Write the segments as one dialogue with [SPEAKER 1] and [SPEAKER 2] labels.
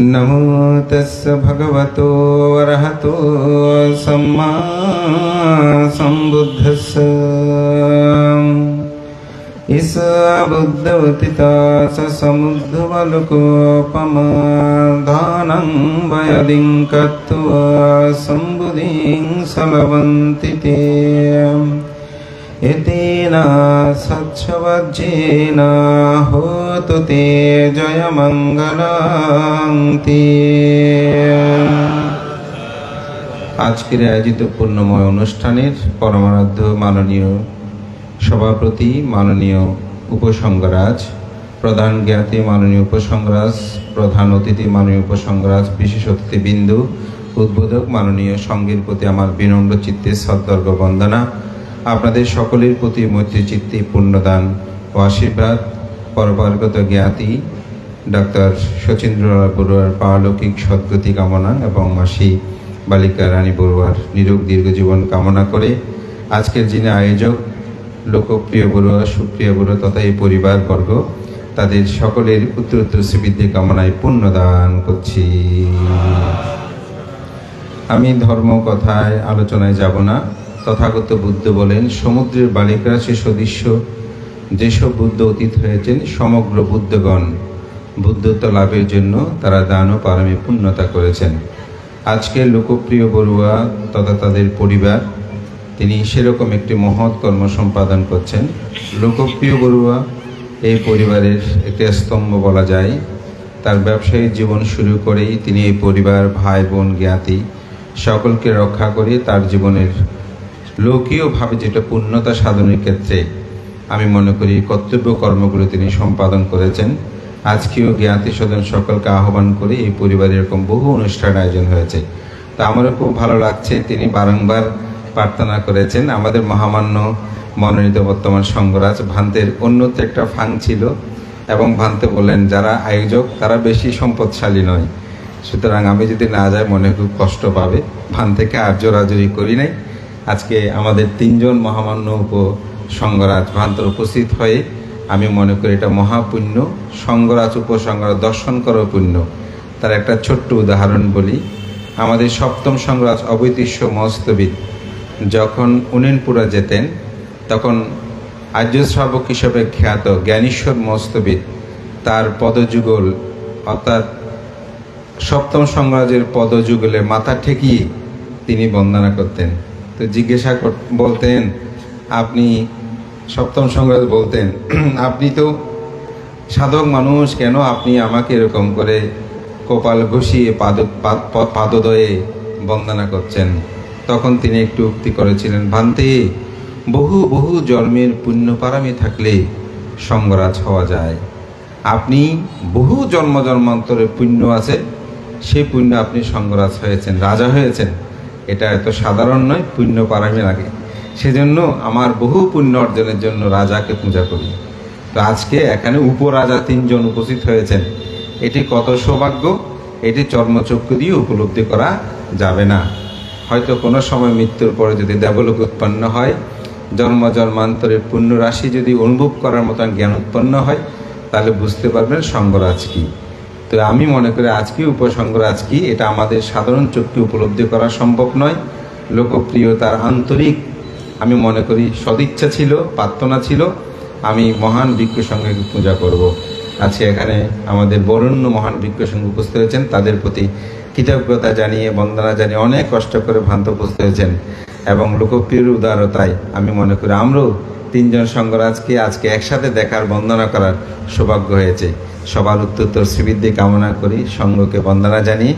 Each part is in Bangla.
[SPEAKER 1] नमो तस्य भगवतो अरहतो सम्मा सम्बुद्धस्य इस बुद्धवतिता स समुद्धवलकोपमाधानं वयदिं कत्वा सम्बुधिं सलवन्ति ते एतेन सच्छवज्जेन होतु ते जयमङ्गलं ते। আজকের আয়োজিত পূর্ণময় অনুষ্ঠানের পরমারাধ্য মাননীয় সভাপতি, মাননীয় উপসংঘরাজ, প্রধান জ্ঞাতি মাননীয় উপসংঘরাজ, প্রধান অতিথি মাননীয় উপসংঘরাজ, বিশেষ অতিথিবৃন্দ, উদ্বোধক মাননীয় সঙ্গীর প্রতি আমার বিনম্র চিত্তে সদ্গর্ভ বন্দনা। আপনাদের সকলের প্রতি মৈত্রী চিত্তে পুণ্যদান ও আশীর্বাদ। পরপারগত জ্ঞাতি ডক্টর শচীন্দ্রলাল বড়ুয়ার পারলৌকিক সদ্গতি কামনা এবং মাসি বালিকা রানী বড়ুয়ার নিরোগ দীর্ঘজীবন কামনা করে আজকের যিনি আয়োজক লোকপ্রিয় বড়ুয়া, সুপ্রিয় বড়ুয়া তথা এই পরিবারবর্গ, তাদের সকলের উত্তরোত্তর শ্রীবৃদ্ধি কামনায় পুণ্যদান করছি। আমি ধর্ম কথায় আলোচনায় যাব না। তথাগত বুদ্ধ বলেন, সমুদ্রের বালিকারাশি সদৃশ্য যেসব বুদ্ধ অতীত হয়েছেন, সমগ্র বুদ্ধগণ বুদ্ধত্ব লাভের জন্য তারা দান ও পারমে পুণ্যতা করেছেন। আজকে লোকপ্রিয় বড়ুয়া তথা তাদের পরিবার, তিনি সেরকম একটি মহৎ কর্ম সম্পাদন করছেন। লোকপ্রিয় বড়ুয়া এই পরিবারের একটি স্তম্ভ বলা যায়। তার ব্যবসায়িক জীবন শুরু করেই তিনি এই পরিবার, ভাই বোন, জ্ঞাতি সকলকে রক্ষা করে তার জীবনের লৌকিকভাবে যেটা পূর্ণতা সাধনের ক্ষেত্রে আমি মনে করি কর্তব্য কর্মগুলো তিনি সম্পাদন করেছেন। আজকেও জ্ঞাতি স্বজন সকলকে আহ্বান করে এই পরিবারে এরকম বহু অনুষ্ঠান আয়োজন হয়েছে। তো আমারও খুব ভালো লাগছে, তিনি বারংবার প্রার্থনা করেছেন। আমাদের মহামান্য মনোনীত বর্তমান সংঘরাজ ভান্তের অন্যত্র একটা ফাং ছিল এবং ভান্তে বললেন যারা আয়োজক তারা বেশি সম্পদশালী নয়, সুতরাং আমি যদি না যাই মনে খুব কষ্ট পাবে। ভান থেকে আর জোরাজুরি করি নাই। আজকে আমাদের তিনজন মহামান্য উপসংঘরাজ ভান্তর উপস্থিত হয়ে আমি মনে করি এটা মহাপুণ্য। সংঘরাজ উপসংঘরাজ দর্শন করার পুণ্য। তার একটা ছোট্ট উদাহরণ বলি। আমাদের সপ্তম সংঘরাজ অবৈতিষ্য মস্তবিদ যখন উনেনপুরা যেতেন, তখন আর্য শ্রাবক হিসেবে খ্যাত জ্ঞানীশ্বর মস্তবিদ তার পদযুগল অর্থাৎ সপ্তম সংঘরাজের পদযুগলে মাথা ঠেকিয়ে তিনি বন্দনা করতেন। তো জিজ্ঞাসা বলতেন, আপনি সপ্তম সংঘরাজ বলতেন, আপনি তো সাধক মানুষ, কেন আপনি আমাকে এরকম করে কপাল ঘষিয়ে পাদদয়ে বন্দনা করছেন? তখন তিনি একটু উক্তি করেছিলেন, ভান্তে বহু বহু জন্মের পুণ্য পারামি থাকলে সংঘরাজ হওয়া যায়। আপনি বহু জন্ম জন্মান্তরের পুণ্য আছে, সেই পুণ্য আপনি সংঘরাজ হয়েছেন, রাজা হয়েছেন। এটা এত সাধারণ নয়, পুণ্য পারামি লাগে। সেজন্য আমার বহু পুণ্য অর্জনের জন্য রাজাকে পূজা করি। তো আজকে এখানে উপরাজা তিনজন উপস্থিত হয়েছেন, এটি কত সৌভাগ্য! এটি চর্মচক্ষু দিয়ে উপলব্ধি করা যাবে না। হয়তো কোনো সময় মৃত্যুর পরে যদি দেবলোক উৎপন্ন হয়, জন্ম জন্মান্তরের পুণ্য রাশি যদি অনুভব করার মতন জ্ঞান উৎপন্ন হয়, তাহলে বুঝতে পারবেন সংঘরাজ কি। তো আমি মনে করি আজকে উপসংঘরাজ কি এটা আমাদের সাধারণ চক্ষু উপলব্ধি করা সম্ভব নয়। লোকপ্রিয় তার আন্তরিক আমি মনে করি সদিচ্ছা ছিল, প্রার্থনা ছিল, আমি মহান ভিক্ষু সংঘকে পূজা করব। আজকে এখানে আমাদের বরেণ্য মহান ভিক্ষু সংঘ উপস্থিত হয়েছেন, তাদের প্রতি কৃতজ্ঞতা জানিয়ে বন্দনা জানিয়ে অনেক কষ্ট করে ভ্রান্ত উপস্থিত হয়েছেন এবং লোকপ্রিয় উদারতায় আমি মনে করি আমরাও তিনজন সংঘরাজকে আজকে একসাথে দেখার, বন্দনা করার সৌভাগ্য হয়েছে। সবার উত্তরোত্তর শ্রীবৃদ্ধি কামনা করি, সংঘকে বন্দনা জানিয়ে।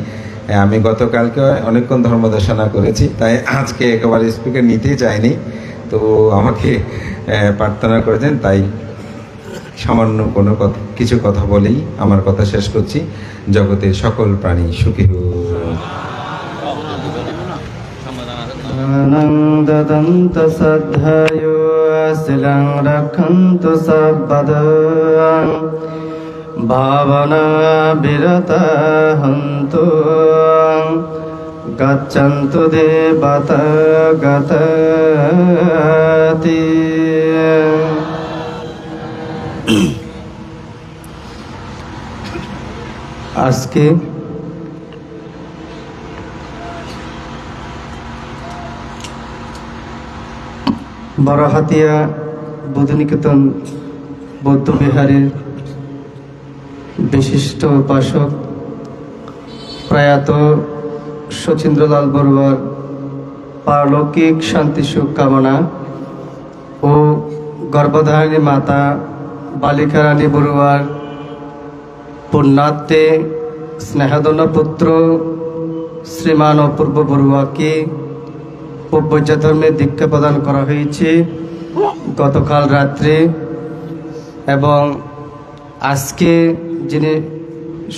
[SPEAKER 1] আমি গতকালকে অনেকক্ষণ ধর্মদর্শনা করেছি, তাই আজকে একেবারে স্পিকার নিতেই চাইনি, তো আমাকে প্রার্থনা করেছেন, তাই সামান্য কোনো কিছু কথা বলেই আমার কথা শেষ করছি। জগতের সকল প্রাণী সুখী হোক।
[SPEAKER 2] দদন্ত শ্রদ্ধায় শিলং রক্ষন্তু সর্বদা ভাবনা বিরত হন্তু গচ্ছন্তু দেবতা গতি। আজকে বড়হাতিয়া বুদ্ধনিকেতন বৌদ্ধবিহারের বিশিষ্ট উপাসক প্রয়াত শচীন্দ্রলাল বড়ুয়ার পারলৌকিক শান্তি সুখ কামনা ও গর্ভধারিণী মাতা বালিকা রানী বড়ুয়ার পুণ্যার্থে স্নেহধন্য পুত্র শ্রীমান অপূর্ব বড়ুয়াকে বৌদ্ধ ধর্মে দীক্ষা প্রদান করা হয়েছে গতকাল রাত্রে, এবং আজকে যিনি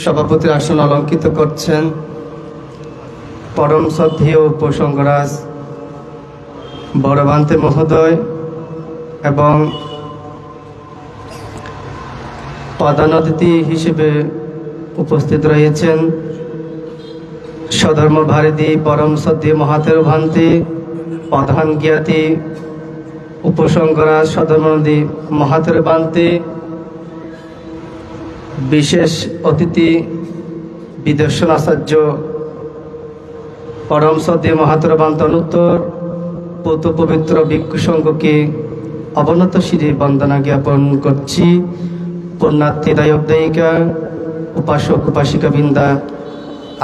[SPEAKER 2] সভাপতির আসন অলঙ্কিত করছেন পরম শ্রদ্ধেয় উপসংগরাজ বড়ভান্তে মহোদয় এবং প্রধান অতিথি হিসেবে উপস্থিত রয়েছেন স্বধর্ম ভারতী পরম শ্রদ্ধেয় মহাতের ভান্তে প্রধান জ্ঞাতি উপসংগরাজ সধর্মনদী মহাতের ভান্তে, বিশেষ অতিথি বিদর্শন আচার্য পরম শ্রদ্ধেয় মহাতের ভান্তে অনুত্তর পৌত পবিত্র ভিক্ষু সংঘকে অবনত শিরে বন্দনা জ্ঞাপন করছি। পুণ্যার্থী দায়ক দায়িকা উপাসক উপাসিকা বৃন্দা,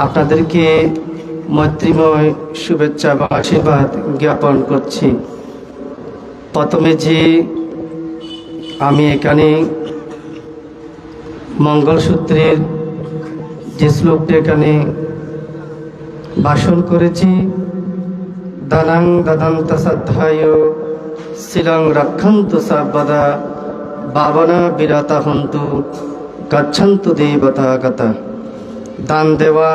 [SPEAKER 2] আপনাদেরকে মৈত্রীময় শুভেচ্ছা বা আশীর্বাদ জ্ঞাপন করছি। প্রথমে যে আমি এখানে মঙ্গলসূত্রের যে শ্লোকটি এখানে ভাষণ করেছি, দানাং দাদান্ত শ্রদ্ধায় শিলং রক্ষন্তু সর্বদা ভাবনা বিরতা হন্তু গচ্ছন্তু দেবতা গতা। দান দেওয়া,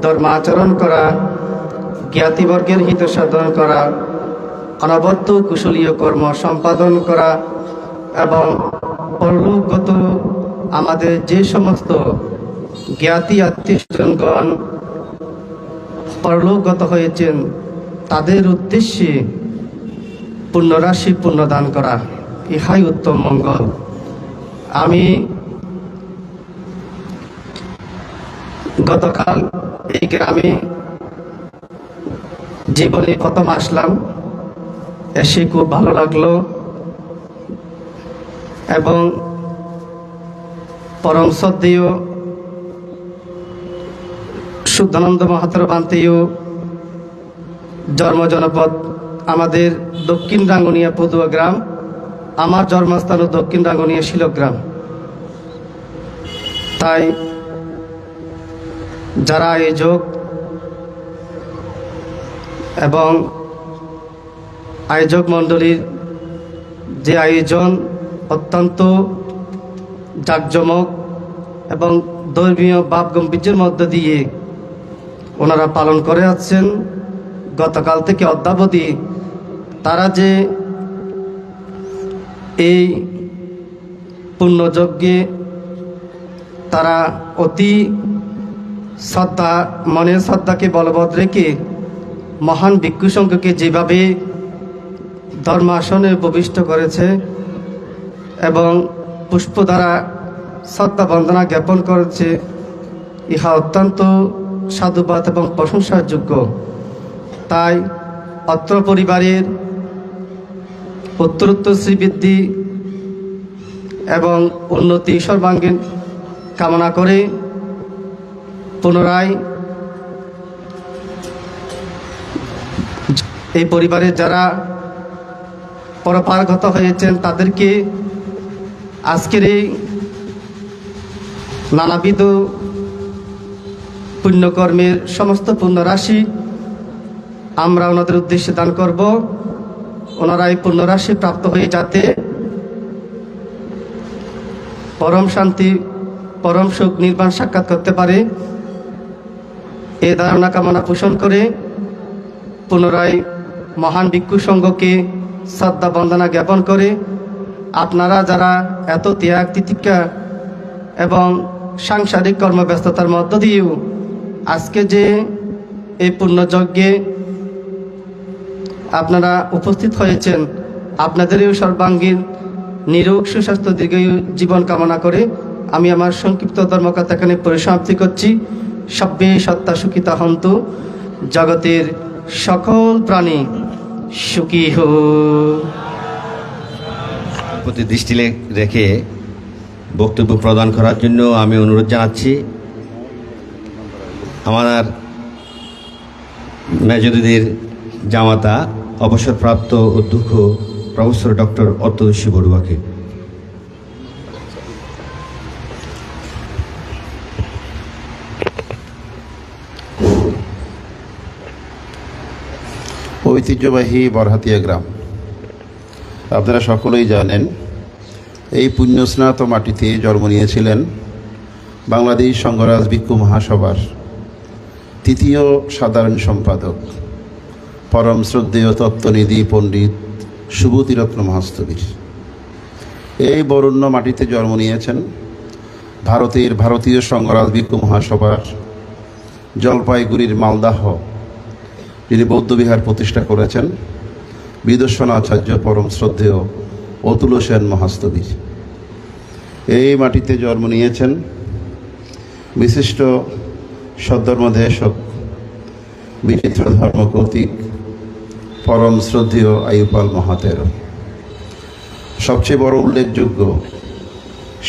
[SPEAKER 2] ধর্মাচরণ করা, জ্ঞাতিবর্গের হিত সাধন করা, অনবদ্য কুশলীয় কর্ম সম্পাদন করা এবং পরলোকগত আমাদের যে সমস্ত জ্ঞাতি আত্মীয়স্বজনগণ পরলোকগত হয়েছেন তাদের উদ্দেশ্যে পুণ্যরাশি পুণ্যদান করা, ইহাই উত্তম মঙ্গল। আমি গতকাল এই গ্রামে জীবনে প্রথম আসলাম, এসে খুব ভালো লাগলো এবং পরম শ্রদ্ধেয় শুদ্ধানন্দ মহাতের ভান্তেয় জন্ম জনপদ আমাদের দক্ষিণ রাঙ্গুনিয়া পদুয়া গ্রাম, আমার জন্মস্থান দক্ষিণ রাঙ্গুনিয়া শিলগ্রাম। তাই যারা আয়োজক এবং আয়োজক মণ্ডলীর যে আয়োজন অত্যন্ত জাঁকজমক এবং ধর্মীয় ভাব গাম্ভীর্যের মধ্য দিয়ে ওনারা পালন করে আসছেন গতকাল থেকে অদ্যাবধি, তারা যে এই পুণ্যযজ্ঞে তারা অতি শ্রদ্ধা, মনের শ্রদ্ধাকে বলবৎ রেখে মহান ভিক্ষু সংঘকে যেভাবে ধর্মাসনে উপবিষ্ট করেছে এবং পুষ্প দ্বারা শ্রদ্ধা বন্দনা জ্ঞাপন করেছে, ইহা অত্যন্ত সাধুবাদ এবং প্রশংসার যোগ্য। তাই অত্র পরিবারের উত্তরোত্তর শ্রীবৃদ্ধি এবং উন্নতি সর্বাঙ্গীন কামনা করে পুনরায় এই পরিবারের যারা পরপারগত হয়েছেন তাদেরকে আজকের এই নানাবিধ পুণ্যকর্মের সমস্ত পুণ্যরাশি আমরা ওনাদের উদ্দেশ্যে দান করব। ওনারা এই পুণ্যরাশি প্রাপ্ত হয়ে যাতে পরম শান্তি পরম সুখ নির্বাণ সাক্ষাৎ করতে পারে, এ ধারণা কামনা পোষণ করে পুনরায় মহান ভিক্ষু সংঘকে শ্রদ্ধা বন্দনা জ্ঞাপন করে আপনারা যারা এত ত্যাগ তিতিক্ষা এবং সাংসারিক কর্মব্যস্ততার মধ্য দিয়েও আজকে যে এই পুণ্যযজ্ঞে আপনারা উপস্থিত হয়েছেন, আপনাদেরও সর্বাঙ্গীন নিরোগ সুস্বাস্থ্য দীর্ঘায়ু জীবন কামনা করে আমি আমার সংক্ষিপ্ত ধর্মকথা এখানে পরিসমাপ্তি করছি। সব্যে সত্তা সুখিতা হন্তু, জগতের সকল প্রাণী সুখী হো।
[SPEAKER 3] প্রতি দৃষ্টি রেখে বক্তব্য প্রদান করার জন্য আমি অনুরোধ জানাচ্ছি আমার মেজদিদির জামাতা অবসরপ্রাপ্ত অধ্যক্ষ প্রফেসর ডক্টর অত্যদর্শী বড়ুয়াকে।
[SPEAKER 4] ঐতিহ্যবাহী বরহাতিয়া গ্রাম, আপনারা সকলেই জানেন এই পুণ্যস্নাত মাটিতে জন্ম নিয়েছিলেন বাংলাদেশ সংঘরাজ ভিক্ষু মহাসভার তৃতীয় সাধারণ সম্পাদক পরম শ্রদ্ধেয় তত্ত্বনিধি পণ্ডিত সুবুতিরত্ন মহাস্তবীর। এই বরণ্য মাটিতে জন্ম নিয়েছেন ভারতীয় সংঘরাজ ভিক্ষু মহাসভার জলপাইগুড়ির মালদাহ যিনি বৌদ্ধবিহার প্রতিষ্ঠা করেছেন বিদর্শন আচার্য পরম শ্রদ্ধেয় অতুল সেন মহাস্তবীর। এই মাটিতে জন্ম নিয়েছেন বিশিষ্ট সদ্ধর্মদেশক বিচিত্র ধর্মকৌতিক পরম শ্রদ্ধেয় আইয়ুপাল মহাতেরো। সবচেয়ে বড় উল্লেখযোগ্য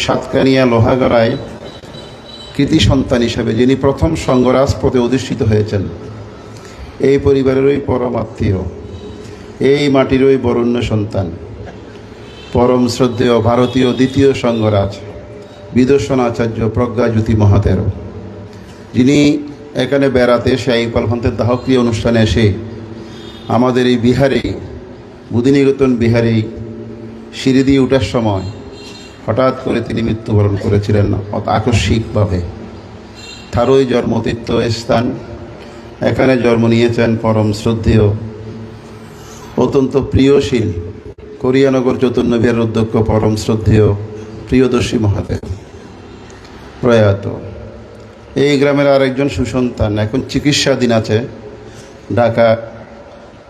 [SPEAKER 4] সাতকানিয়া লোহাগড়ায় কৃতি সন্তান হিসেবে যিনি প্রথম সংঘরাজ পদে অধিষ্ঠিত হয়েছেন, এই পরিবারেরই পরম আত্মীয়, এই মাটিরই বরণ্য সন্তান পরম শ্রদ্ধেয় ভারতীয় দ্বিতীয় সংঘরাজ বিদর্শন আচার্য প্রজ্ঞাজ্যোতি মহাতেরো, যিনি এখানে বেড়াতে এসে আইয়ুপাল পন্থের দাহক্রিয়া অনুষ্ঠানে এসে আমাদের এই বিহারেই বুদ্ধিনিকেতন বিহারেই সিঁড়ি দিয়ে ওঠার সময় হঠাৎ করে তিনি মৃত্যুবরণ করেছিলেন অত আকস্মিকভাবে। তারই জন্মতীর্থ স্থান, এখানে জন্ম নিয়েছেন পরম শ্রদ্ধেয় অত্যন্ত প্রিয়শীল কোরিয়ানগর চৈতন্যবিহারের অধ্যক্ষ পরম শ্রদ্ধেয় প্রিয়দর্শী মহাদেব প্রয়াত। এই গ্রামের আরেকজন সুসন্তান এখন চিকিৎসাধীন আছে ঢাকা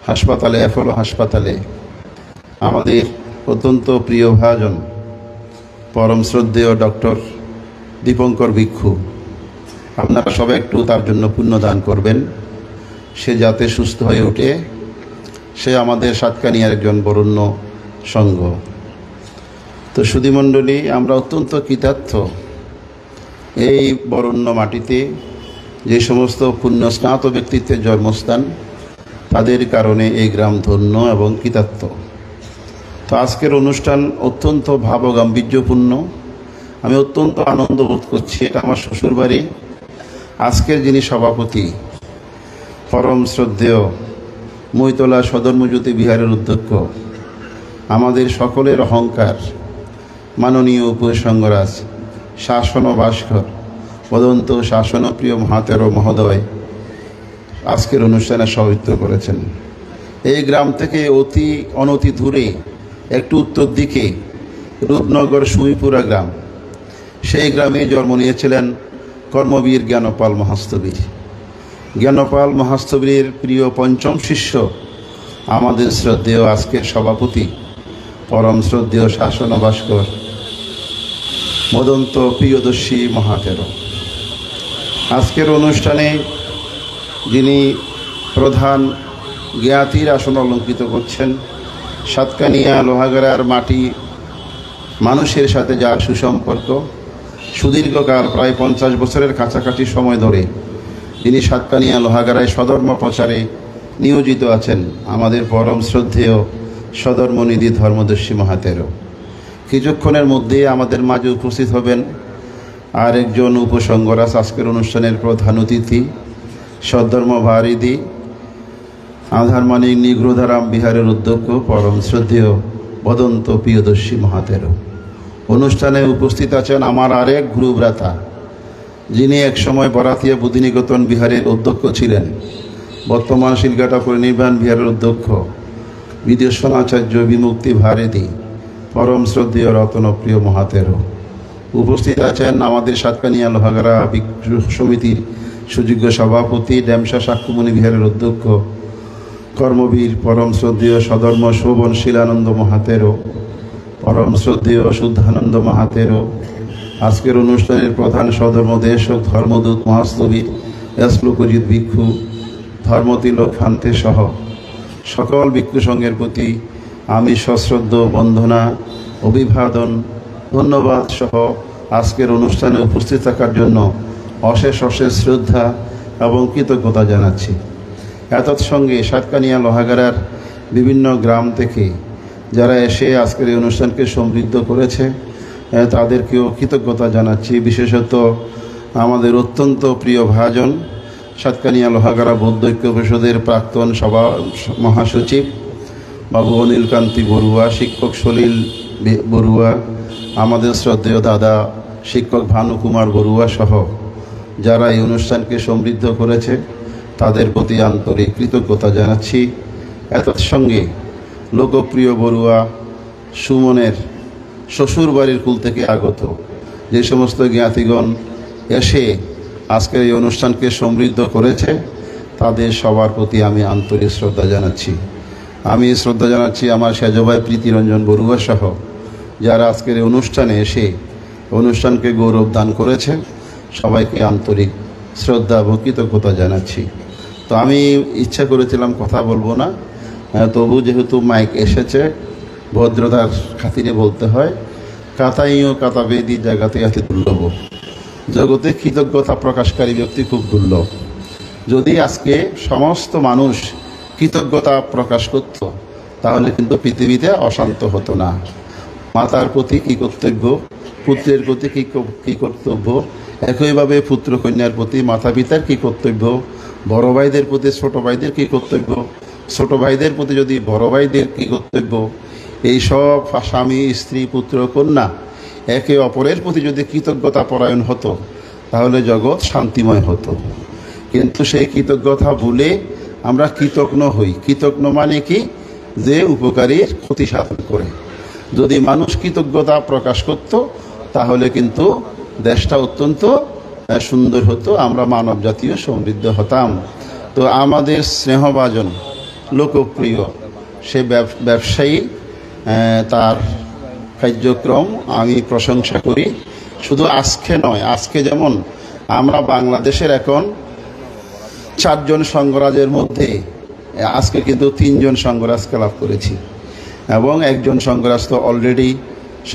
[SPEAKER 4] হাসপাতালে, অ্যাপোলো হাসপাতালে, আমাদের অত্যন্ত প্রিয় ভাজন পরম শ্রদ্ধেয় ডক্টর দীপঙ্কর ভিক্ষু। আপনারা সবাই একটু তার জন্য পুণ্যদান করবেন, সে যাতে সুস্থ হয়ে ওঠে। সে আমাদের সাতকানিয়ার একজন বরণ্য সংঘ। তো সুধীমণ্ডলী, আমরা অত্যন্ত কৃতার্থ এই বরণ্য মাটিতে যে সমস্ত পুণ্যস্নাত ব্যক্তিত্বের জন্মস্থান, তাদের কারণে এই গ্রাম ধন্য এবং কৃতার্থ। তো আজকের অনুষ্ঠান অত্যন্ত ভাবগাম্ভীর্যপূর্ণ। আমি অত্যন্ত আনন্দ বোধ করছি। এটা আমার শ্বশুরবাড়ি। আজকের যিনি সভাপতি পরম শ্রদ্ধেয় মৈতলা সদর্মজ্যোতি বিহারের অধ্যক্ষ, আমাদের সকলের অহংকার মাননীয় উপসংঘরাজ শাসন ভাস্কর বদন্ত শাসনপ্রিয় মহাতেরো মহোদয় আজকের অনুষ্ঠানে সভাপতিত্ব করেছেন। এই গ্রাম থেকে অনতি দূরে একটু উত্তর দিকে রূপনগর সুইপুরা গ্রাম, সেই গ্রামে জন্ম নিয়েছিলেন কর্মবীর জ্ঞানপাল মহাস্তবীর। জ্ঞানপাল মহাস্তবীরের প্রিয় পঞ্চম শিষ্য আমাদের শ্রদ্ধেয় আজকের সভাপতি পরম শ্রদ্ধেয় শাসন ভাস্কর মদন্ত প্রিয়দর্শী মহাতেরো। আজকের অনুষ্ঠানে যিনি প্রধান জ্ঞাতির আসন অলঙ্কৃত করছেন, সাতকানিয়া লোহাগড়ার মাটি মানুষের সাথে যার সুসম্পর্ক সুদীর্ঘকাল প্রায় 50 বছরের কাছাকাছি সময় ধরে যিনি সাতকানিয়া লোহাগড়ায় সধর্ম প্রচারে নিয়োজিত আছেন, আমাদের পরম শ্রদ্ধেয় সধর্মনিধি ধর্মদর্শী মহাতেরো। কিছুক্ষণের মধ্যে আমাদের মাঝে উপস্থিত হবেন আর একজন উপসংঘরাজ, আজকের অনুষ্ঠানের প্রধান অতিথি সদ্ধর্ম ভারিদি আধারমানিক নিগ্রোধারাম বিহারের অধ্যক্ষ পরম শ্রদ্ধেয় বদন্ত প্রিয়দর্শী মহাতেরো। অনুষ্ঠানে উপস্থিত আছেন আমার আরেক গুরুভ্রাতা, যিনি একসময় বরাতিয়া বুদ্ধিনিকেতন বিহারের অধ্যক্ষ ছিলেন, বর্তমান শিলঘাটা পরিনির্বাণ বিহারের অধ্যক্ষ বিদর্শন আচার্য বিমুক্তি ভারতী পরম শ্রদ্ধেয় রত্নপ্রিয় মহাতেরো। উপস্থিত আছেন আমাদের সাতকানিয়া লোহাগড়া ভিক্ষু সমিতির সুযোগ্য সভাপতি ড্যামসা সাক্ষুমণি বিহারের অধ্যক্ষ কর্মবীর পরম শ্রদ্ধেয় সধর্ম শোভন শিলানন্দ মহাতেরো, পরম শ্রদ্ধেয় শুদ্ধানন্দ মহাতেরো। আজকের অনুষ্ঠানের প্রধান সধর্মদেশক ধর্মদূত মহাস্তবীর শ্লোকজিৎ ভিক্ষু, ধর্মতিলক ফান্তে সহ সকল ভিক্ষু সংঘের প্রতি আমি সশ্রদ্ধ বন্দনা, অভিবাদন, ধন্যবাদ সহ আজকের অনুষ্ঠানে উপস্থিত থাকার জন্য অশেষ অশেষ শ্রদ্ধা এবং কৃতজ্ঞতা জানাচ্ছি। এতৎসঙ্গে সাতকানিয়া লোহাগাড়ার বিভিন্ন গ্রাম থেকে যারা এসে আজকের এই অনুষ্ঠানকে সমৃদ্ধ করেছে তাদেরকেও কৃতজ্ঞতা জানাচ্ছি। বিশেষত আমাদের অত্যন্ত প্রিয় ভাজন সাতকানিয়া লোহাগাড়া বৌদ্ধ ঐক্য পরিষদের প্রাক্তন সভা মহাসচিব বাবু অনিলকান্তি বড়ুয়া, শিক্ষক সলিল বড়ুয়া, আমাদের শ্রদ্ধেয় দাদা শিক্ষক ভানুকুমার বড়ুয়া সহ যারা এই অনুষ্ঠানকে সমৃদ্ধ করেছে তাদের প্রতি আন্তরিক কৃতজ্ঞতা জানাচ্ছি। এতৎসঙ্গে লোকপ্রিয় বড়ুয়া সুমনের শ্বশুর বাড়ির কুল থেকে আগত যে সমস্ত জ্ঞাতিগণ এসে আজকের এই অনুষ্ঠানকে সমৃদ্ধ করেছে তাদের সবার প্রতি আমি আন্তরিক শ্রদ্ধা জানাচ্ছি। আমি শ্রদ্ধা জানাচ্ছি আমার সেজভাই প্রীতিরঞ্জন বড়ুয়া সহ যারা আজকের এই অনুষ্ঠানে এসে অনুষ্ঠানকে গৌরব দান করেছে, সবাইকে আন্তরিক শ্রদ্ধা ও কৃতজ্ঞতা জানাচ্ছি। তো আমি ইচ্ছা করেছিলাম কথা বলবো না, তবু যেহেতু মাইক এসেছে ভদ্রতার খাতিরে বলতে হয়। কাতাইও কাতাবেদি জায়গাতে আছে দুর্লভ, জগতে কৃতজ্ঞতা প্রকাশকারী ব্যক্তি খুব দুর্লভ। যদি আজকে সমস্ত মানুষ কৃতজ্ঞতা প্রকাশ করত তাহলে কিন্তু পৃথিবীতে অশান্ত হতো না। মাতার প্রতি কী কর্তব্য, পুত্রের প্রতি কী কর্তব্য, একইভাবে পুত্র কন্যার প্রতি মাতা পিতার কী কর্তব্য, বড় ভাইদের প্রতি ছোট ভাইদের কী কর্তব্য, ছোট ভাইদের প্রতি যদি বড় ভাইদের কী কর্তব্য, এই সব স্বামী স্ত্রী পুত্র কন্যা একে অপরের প্রতি যদি কৃতজ্ঞতা পরায়ণ হতো তাহলে জগৎ শান্তিময় হতো। কিন্তু সেই কৃতজ্ঞতা ভুলে আমরা কৃতজ্ঞ হই। কৃতজ্ঞ মানে কি? যে উপকারীর ক্ষতি সাধন করে। যদি মানুষ কৃতজ্ঞতা প্রকাশ করত তাহলে কিন্তু দেশটা অত্যন্ত সুন্দর হতো, আমরা মানব জাতীয় সমৃদ্ধ হতাম। তো আমাদের স্নেহভাজন লোকপ্রিয় সে ব্যবসায়ী, তার কার্যক্রম আমি প্রশংসা করি। শুধু আজকে নয়, আজকে যেমন আমরা বাংলাদেশের এখন 4 জন সংঘরাজের মধ্যে আজকে কিন্তু 3 জন সংঘরাজকে লাভ করেছি এবং একজন সংঘরাজ তো অলরেডি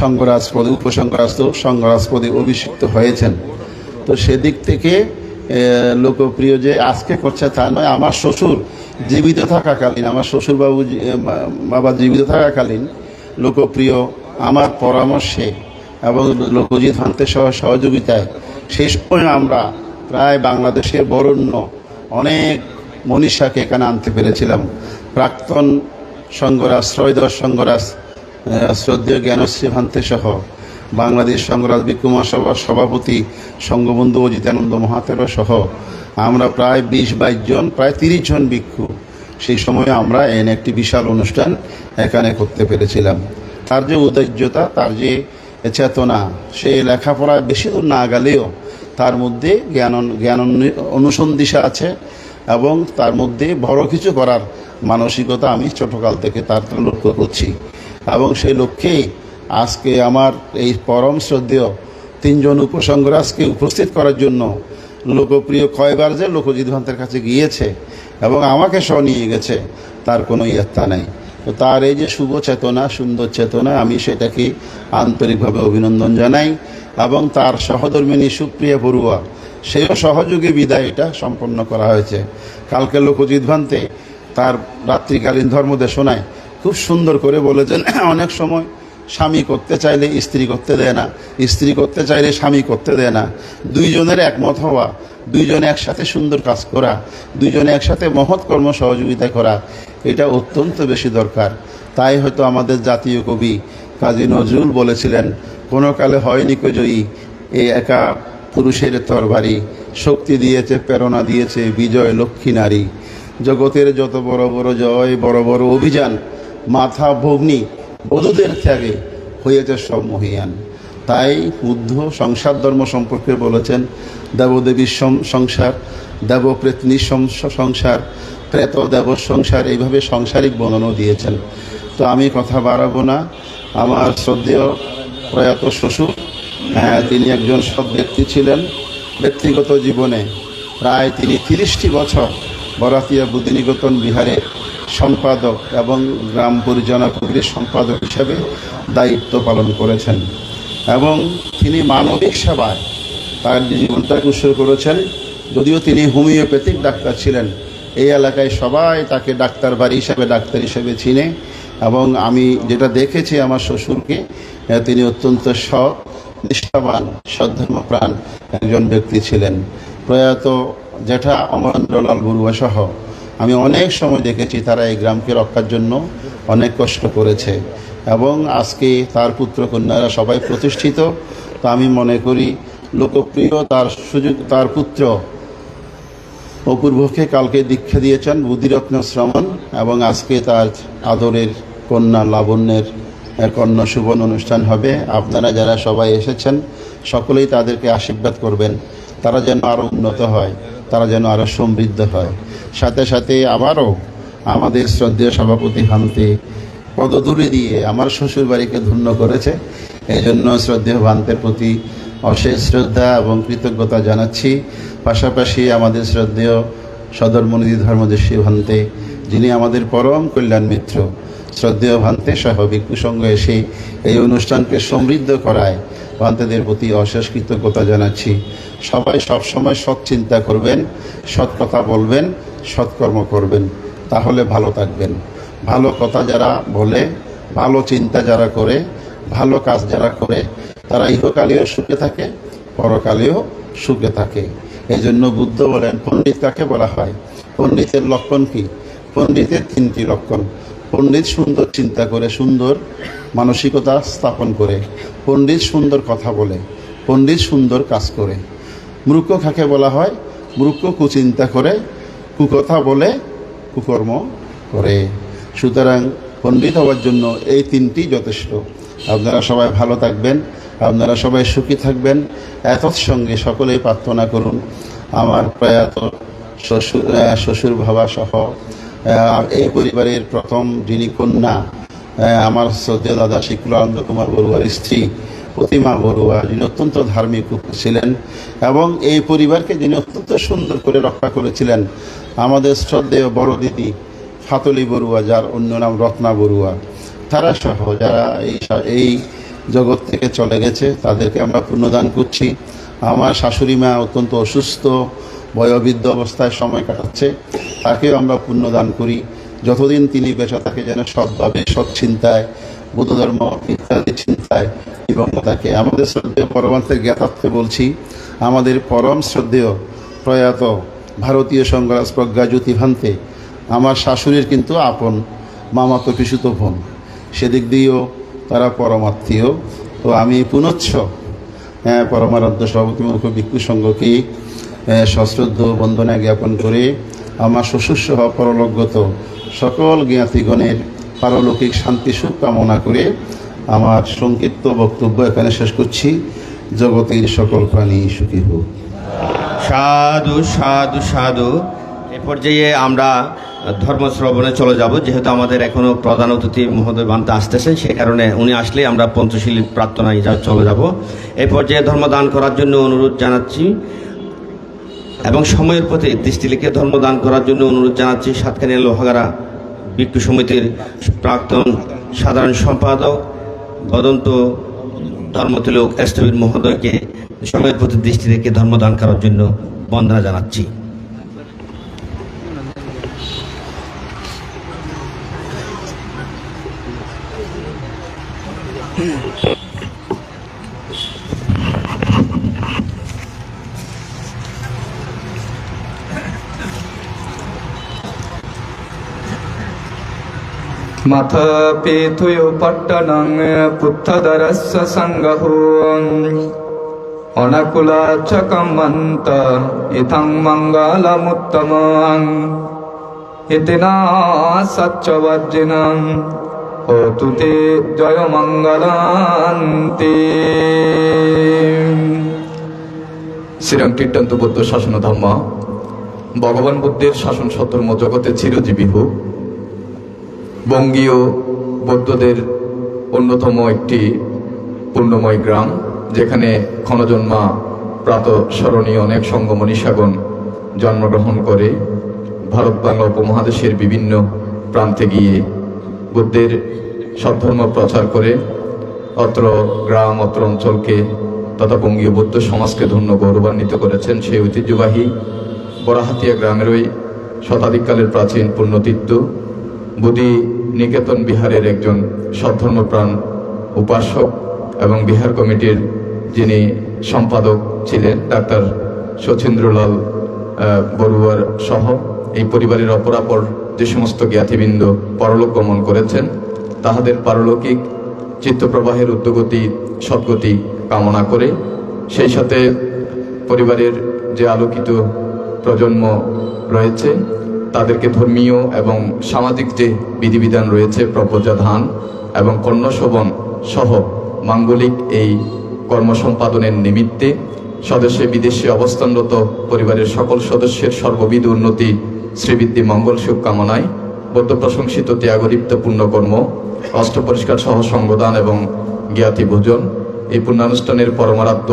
[SPEAKER 4] সংঘরাজ পদে উপসংঘরাজ তো সংঘরাজ পদে অভিষিক্ত হয়েছেন। তো সেদিক থেকে লোকপ্রিয় যে আজকে করছে তা নয়, আমার শ্বশুর জীবিত থাকাকালীন, আমার শ্বশুর বাবা জীবিত থাকাকালীন লোকপ্রিয় আমার পরামর্শে এবং লোকজিৎ ভান্তের সহযোগিতায় সেই সময় আমরা প্রায় বাংলাদেশের বরেণ্য অনেক মনীষাকে এখানে আনতে পেরেছিলাম। প্রাক্তন সংঘরাজ, ত্রয়োদশ সংঘরাজ শ্রদ্ধেয় জ্ঞানশ্রী ভান্তে সহ বাংলাদেশ সংঘরাজ ভিক্ষু মহাসভার সভাপতি সঙ্গবন্ধু অজিতানন্দ মহাতের সহ আমরা প্রায় 20-22 জন, প্রায় 30 জন ভিক্ষু সেই সময়ে আমরা এনে একটি বিশাল অনুষ্ঠান এখানে করতে পেরেছিলাম। তার যে উদার্যতা, তার যে চেতনা, সে লেখাপড়ায় বেশি দূর না গেলেও তার মধ্যে জ্ঞান অনুসন্ধিৎসা আছে এবং তার মধ্যে বড় কিছু করার মানসিকতা আমি ছোটকাল থেকে তার লক্ষ্য করছি। এবং সেই লক্ষ্যেই আজকে আমার এই পরম শ্রদ্ধেয় 3 জন উপসংঘরাজকে উপস্থিত করার জন্য লোকপ্রিয় কয়বার যে লোকজিৎ ভান্তের কাছে গিয়েছে এবং আমাকে সহ নিয়ে গেছে তার কোনো ইয়ত্তা নেই। তো তার এই যে শুভ চেতনা, সুন্দর চেতনা, আমি সেটাকে আন্তরিকভাবে অভিনন্দন জানাই। এবং তার সহধর্মিনী সুপ্রিয়া বড়ুয়া, সেও সহযোগী বিদায় এটা সম্পন্ন করা হয়েছে। কালকে লোকজিৎ ভান্তে তার রাত্রিকালীন ধর্মদেশনায় খুব সুন্দর করে বলেছেন, অনেক সময় স্বামী করতে চাইলে স্ত্রী করতে দেয় না, স্ত্রী করতে চাইলে স্বামী করতে দেয় না। 2 জনের একমত হওয়া, 2 জনে একসাথে সুন্দর কাজ করা, 2 জনে একসাথে মহৎ কর্ম সহযোগিতা করা, এটা অত্যন্ত বেশি দরকার। তাই হয়তো আমাদের জাতীয় কবি কাজী নজরুল বলেছিলেন, কোনো কালে হয়নি কো জয়ী এই একা পুরুষের তরবারি, শক্তি দিয়েছে প্রেরণা দিয়েছে বিজয় লক্ষ্মী নারী। জগতের যত বড় বড় জয়, বড় বড় অভিযান, মাথা ভগ্নী বধূদের ত্যাগে হয়েছে সব মহিয়ান। তাই বুদ্ধ সংসার ধর্ম সম্পর্কে বলেছেন, দেবদেবীর সংসার, দেবপ্রেতনীর সংসার, প্রেত দেব সংসার, এইভাবে সাংসারিক বর্ণনাও দিয়েছেন। তো আমি কথা বাড়াবো না। আমার শ্রদ্ধেয় প্রয়াত শ্বশুর, তিনি একজন সৎ ব্যক্তি ছিলেন। ব্যক্তিগত জীবনে প্রায় তিনি 30টি বছর বরাতিয়া বুদ্ধিনিকেতন বিহারে সম্পাদক এবং গ্রাম পরিচালনা কমিটির সম্পাদক হিসেবে দায়িত্ব পালন করেছেন এবং তিনি মানবিক সেবায় তার জীবনটাকে উৎসর্গ করেছেন। যদিও তিনি হোমিওপ্যাথিক ডাক্তার ছিলেন, এই এলাকায় সবাই তাকে ডাক্তার হিসেবে চিনে এবং আমি যেটা দেখেছি আমার শ্বশুরকে, তিনি অত্যন্ত সৎ, নিষ্ঠাবান, সদ্ধর্মপ্রাণ একজন ব্যক্তি ছিলেন। প্রয়াত জেঠা অমরেন্দ্রলাল বড়ুয়া সহ আমি অনেক সময় দেখেছি তারা এই গ্রামকে রক্ষার জন্য অনেক কষ্ট করেছে এবং আজকে তার পুত্র কন্যারা সবাই প্রতিষ্ঠিত। তো আমি মনে করি লোকপ্রিয় তার পুত্র অপূর্বকে কালকে দীক্ষা দিয়েছেন বুদ্ধিরত্ন শ্রমণ এবং আজকে তার আদরের কন্যা লাবণ্যের কন্যা শুভন অনুষ্ঠান হবে। আপনারা যারা সবাই এসেছেন সকলেই তাদেরকে আশীর্বাদ করবেন, তারা যেন আরও উন্নত হয়, তারা যেন আরও সমৃদ্ধ হয়। সাথে সাথে আবারও আমাদের শ্রদ্ধেয় সভাপতি ভান্তে পদধূলি দিয়ে আমার শ্বশুর বাড়িকে ধন্য করেছে, এই জন্য শ্রদ্ধেয় ভান্তের প্রতি অশেষ শ্রদ্ধা এবং কৃতজ্ঞতা জানাচ্ছি। পাশাপাশি আমাদের শ্রদ্ধেয় সদরমণি ধর্মদেশী ভান্তে, যিনি আমাদের পরম কল্যাণ মিত্র, শ্রদ্ধেয় ভান্তে সহ ভিক্ষু সংঘ এসে এই অনুষ্ঠানকে সমৃদ্ধ করায় ভান্তেদের প্রতি অশেষ কৃতজ্ঞতা জানাচ্ছি। সবাই সবসময় সৎ চিন্তা করবেন, সৎ কথা বলবেন, সৎকর্ম করবেন, তাহলে ভালো থাকবেন। ভালো কথা যারা বলে, ভালো চিন্তা যারা করে, ভালো কাজ যারা করে, তারা ইহকালেও সুখে থাকে, পরকালেও সুখে থাকে। এই জন্য বুদ্ধ বলেন, পণ্ডিত কাকে বলা হয়? পণ্ডিতের লক্ষণ কি? পণ্ডিতের 3টি লক্ষণ। পণ্ডিত সুন্দর চিন্তা করে, সুন্দর মানসিকতা স্থাপন করে, পণ্ডিত সুন্দর কথা বলে, পণ্ডিত সুন্দর কাজ করে। মূর্খ কাকে বলা হয়? মূর্খ কুচিন্তা করে, কুকথা বলে, কুকর্ম করে। সুতরাং পণ্ডিত হওয়ার জন্য এই 3টি যথেষ্ট। আপনারা সবাই ভালো থাকবেন, আপনারা সবাই সুখী থাকবেন। সঙ্গে সকলেই প্রার্থনা করুন আমার প্রয়াত শ্বশুর বাবা সহ এই পরিবারের প্রথম যিনি কন্যা, আমার শ্রদ্ধেয় দাদা শিকুলানন্দ কুমার বড়ুয়ার স্ত্রী প্রতিমা বড়ুয়া, যিনি অত্যন্ত ধার্মিক ছিলেন এবং এই পরিবারকে যিনি অত্যন্ত সুন্দর করে রক্ষা করেছিলেন, আমাদের শ্রদ্ধেয় বড় দিদি ফাতলি বড়ুয়া, যার অন্য নাম রত্না বড়ুয়া, তারা সহ যারা এই জগৎ থেকে চলে গেছে তাদেরকে আমরা পুণ্যদান করছি। আমার শাশুড়ি মা অত্যন্ত অসুস্থ, বয়োবৃদ্ধ অবস্থায় সময় কাটাচ্ছে, তাকেও আমরা পুণ্যদান করি। যতদিন তিনি বেঁচে থাকে যেন সৎভাবে, সৎ চিন্তায়, বুদ্ধ ধর্ম ইত্যাদি চিন্তায় এবং তাকে আমাদের শ্রদ্ধেয় পরমান্তের জ্ঞাতার্থে বলছি, আমাদের পরম শ্রদ্ধেয় প্রয়াত ভারতীয় সংঘরাজ প্রজ্ঞাজ্যোতি ভান্তে আমার শাশুড়ির কিন্তু আপন মামাতো পিসুতো বোন, সেদিক দিয়েও তারা পরমাত্মীয়। তো আমি পুনশ্চ পরমারাধ্য সভাপতি মুখ্য ভিক্ষু সংঘকে সশ্রদ্ধ বন্দনা জ্ঞাপন করে আমার শ্বশুরসহ পরলোকগত সকল জ্ঞাতিগণের পারলৌকিক শান্তি সুখ কামনা করে আমার সংক্ষিপ্ত বক্তব্য এখানে শেষ করছি। জগতের সকল প্রাণী সুখী হোক।
[SPEAKER 3] সাধু সাধু সাধু। এ পর্যায়ে আমরা ধর্মশ্রবণে চলে যাব, যেহেতু আমাদের এখনও প্রধান অতিথি মহোদয় বান্তে আসতেছেন, সেই কারণে উনি আসলেই আমরা পঞ্চশীল প্রার্থনায় চলে যাব। এই পর্যায়ে ধর্মদান করার জন্য অনুরোধ জানাচ্ছি এবং সময়ের প্রতি দৃষ্টি রেখে ধর্মদান করার জন্য অনুরোধ জানাচ্ছি সাতকানিয়া লোহাগাড়া ভিক্ষু সমিতির প্রাক্তন সাধারণ সম্পাদক বদন্ত ধর্মতিলক স্থবির মহোদয়কে সময়ের প্রতি দৃষ্টি রেখে ধর্মদান করার জন্য বন্দনা জানাচ্ছি।
[SPEAKER 5] मथ पेथुयो पट्टनं पुत्थदरस्य संगहो अनकुलाचकमन्त इथं मङ्गलमुत्तमं इतिना सच्चवर्जिनं होतु ते जयमङ्गलान्ते। শ্রীরাম কীর্তন্ত বুদ্ধ শাসন ধর্ম, ভগবান বুদ্ধের শাসন সধর্ম জগতে চিরজীবী হোক। বঙ্গীয় বৌদ্ধদের অন্যতম একটি পুণ্যময় গ্রাম, যেখানে ক্ষণজন্মা প্রাত স্মরণীয় অনেক সঙ্গ মনীষাগণ জন্মগ্রহণ করে ভারত বাংলা উপমহাদেশের বিভিন্ন প্রান্তে গিয়ে বুদ্ধের সদ্ধর্ম প্রচার করে অত্র গ্রাম অত্র অঞ্চলকে তথা বঙ্গীয় বৌদ্ধ সমাজকে ধন্য গৌরবান্বিত করেছেন। সেই ঐতিহ্যবাহী বড়হাতিয়া গ্রামেরই শতাধিককালের প্রাচীন পুণ্যতীর্থ বুদ্ধি নিকেতন বিহারের একজন সদ্ধর্মপ্রাণ উপাসক এবং বিহার কমিটির যিনি সম্পাদক ছিলেন ডাক্তার শচীন্দ্রলাল বড়ুয়ার সহ এই পরিবারের অপরাপর যে সমস্ত জ্ঞাতিবৃন্দ পরলোক গমন করেছেন তাহাদের পারলৌকিক চিত্তপ্রবাহের উদ্যোগতি সদ্গতি কামনা করে, সেই সাথে পরিবারের যে আলোকিত প্রজন্ম রয়েছে তাদেরকে ধর্মীয় এবং সামাজিক যে বিধিবিধান রয়েছে প্রপজাধান এবং কর্ণশোভন সহ মাঙ্গলিক এই কর্ম সম্পাদনের নিমিত্তে স্বদেশে বিদেশে অবস্থানরত পরিবারের সকল সদস্যের সর্ববিধ উন্নতি শ্রীবৃদ্ধি মঙ্গল সুখ কামনায় বৌদ্ধ প্রশংসিত ত্যাগদীপ্ত পুণ্যকর্ম অষ্টপরিষ্কার সহ সঙ্গদান এবং জ্ঞাতি ভোজন এই পুণ্যানুষ্ঠানের পরমারাধ্য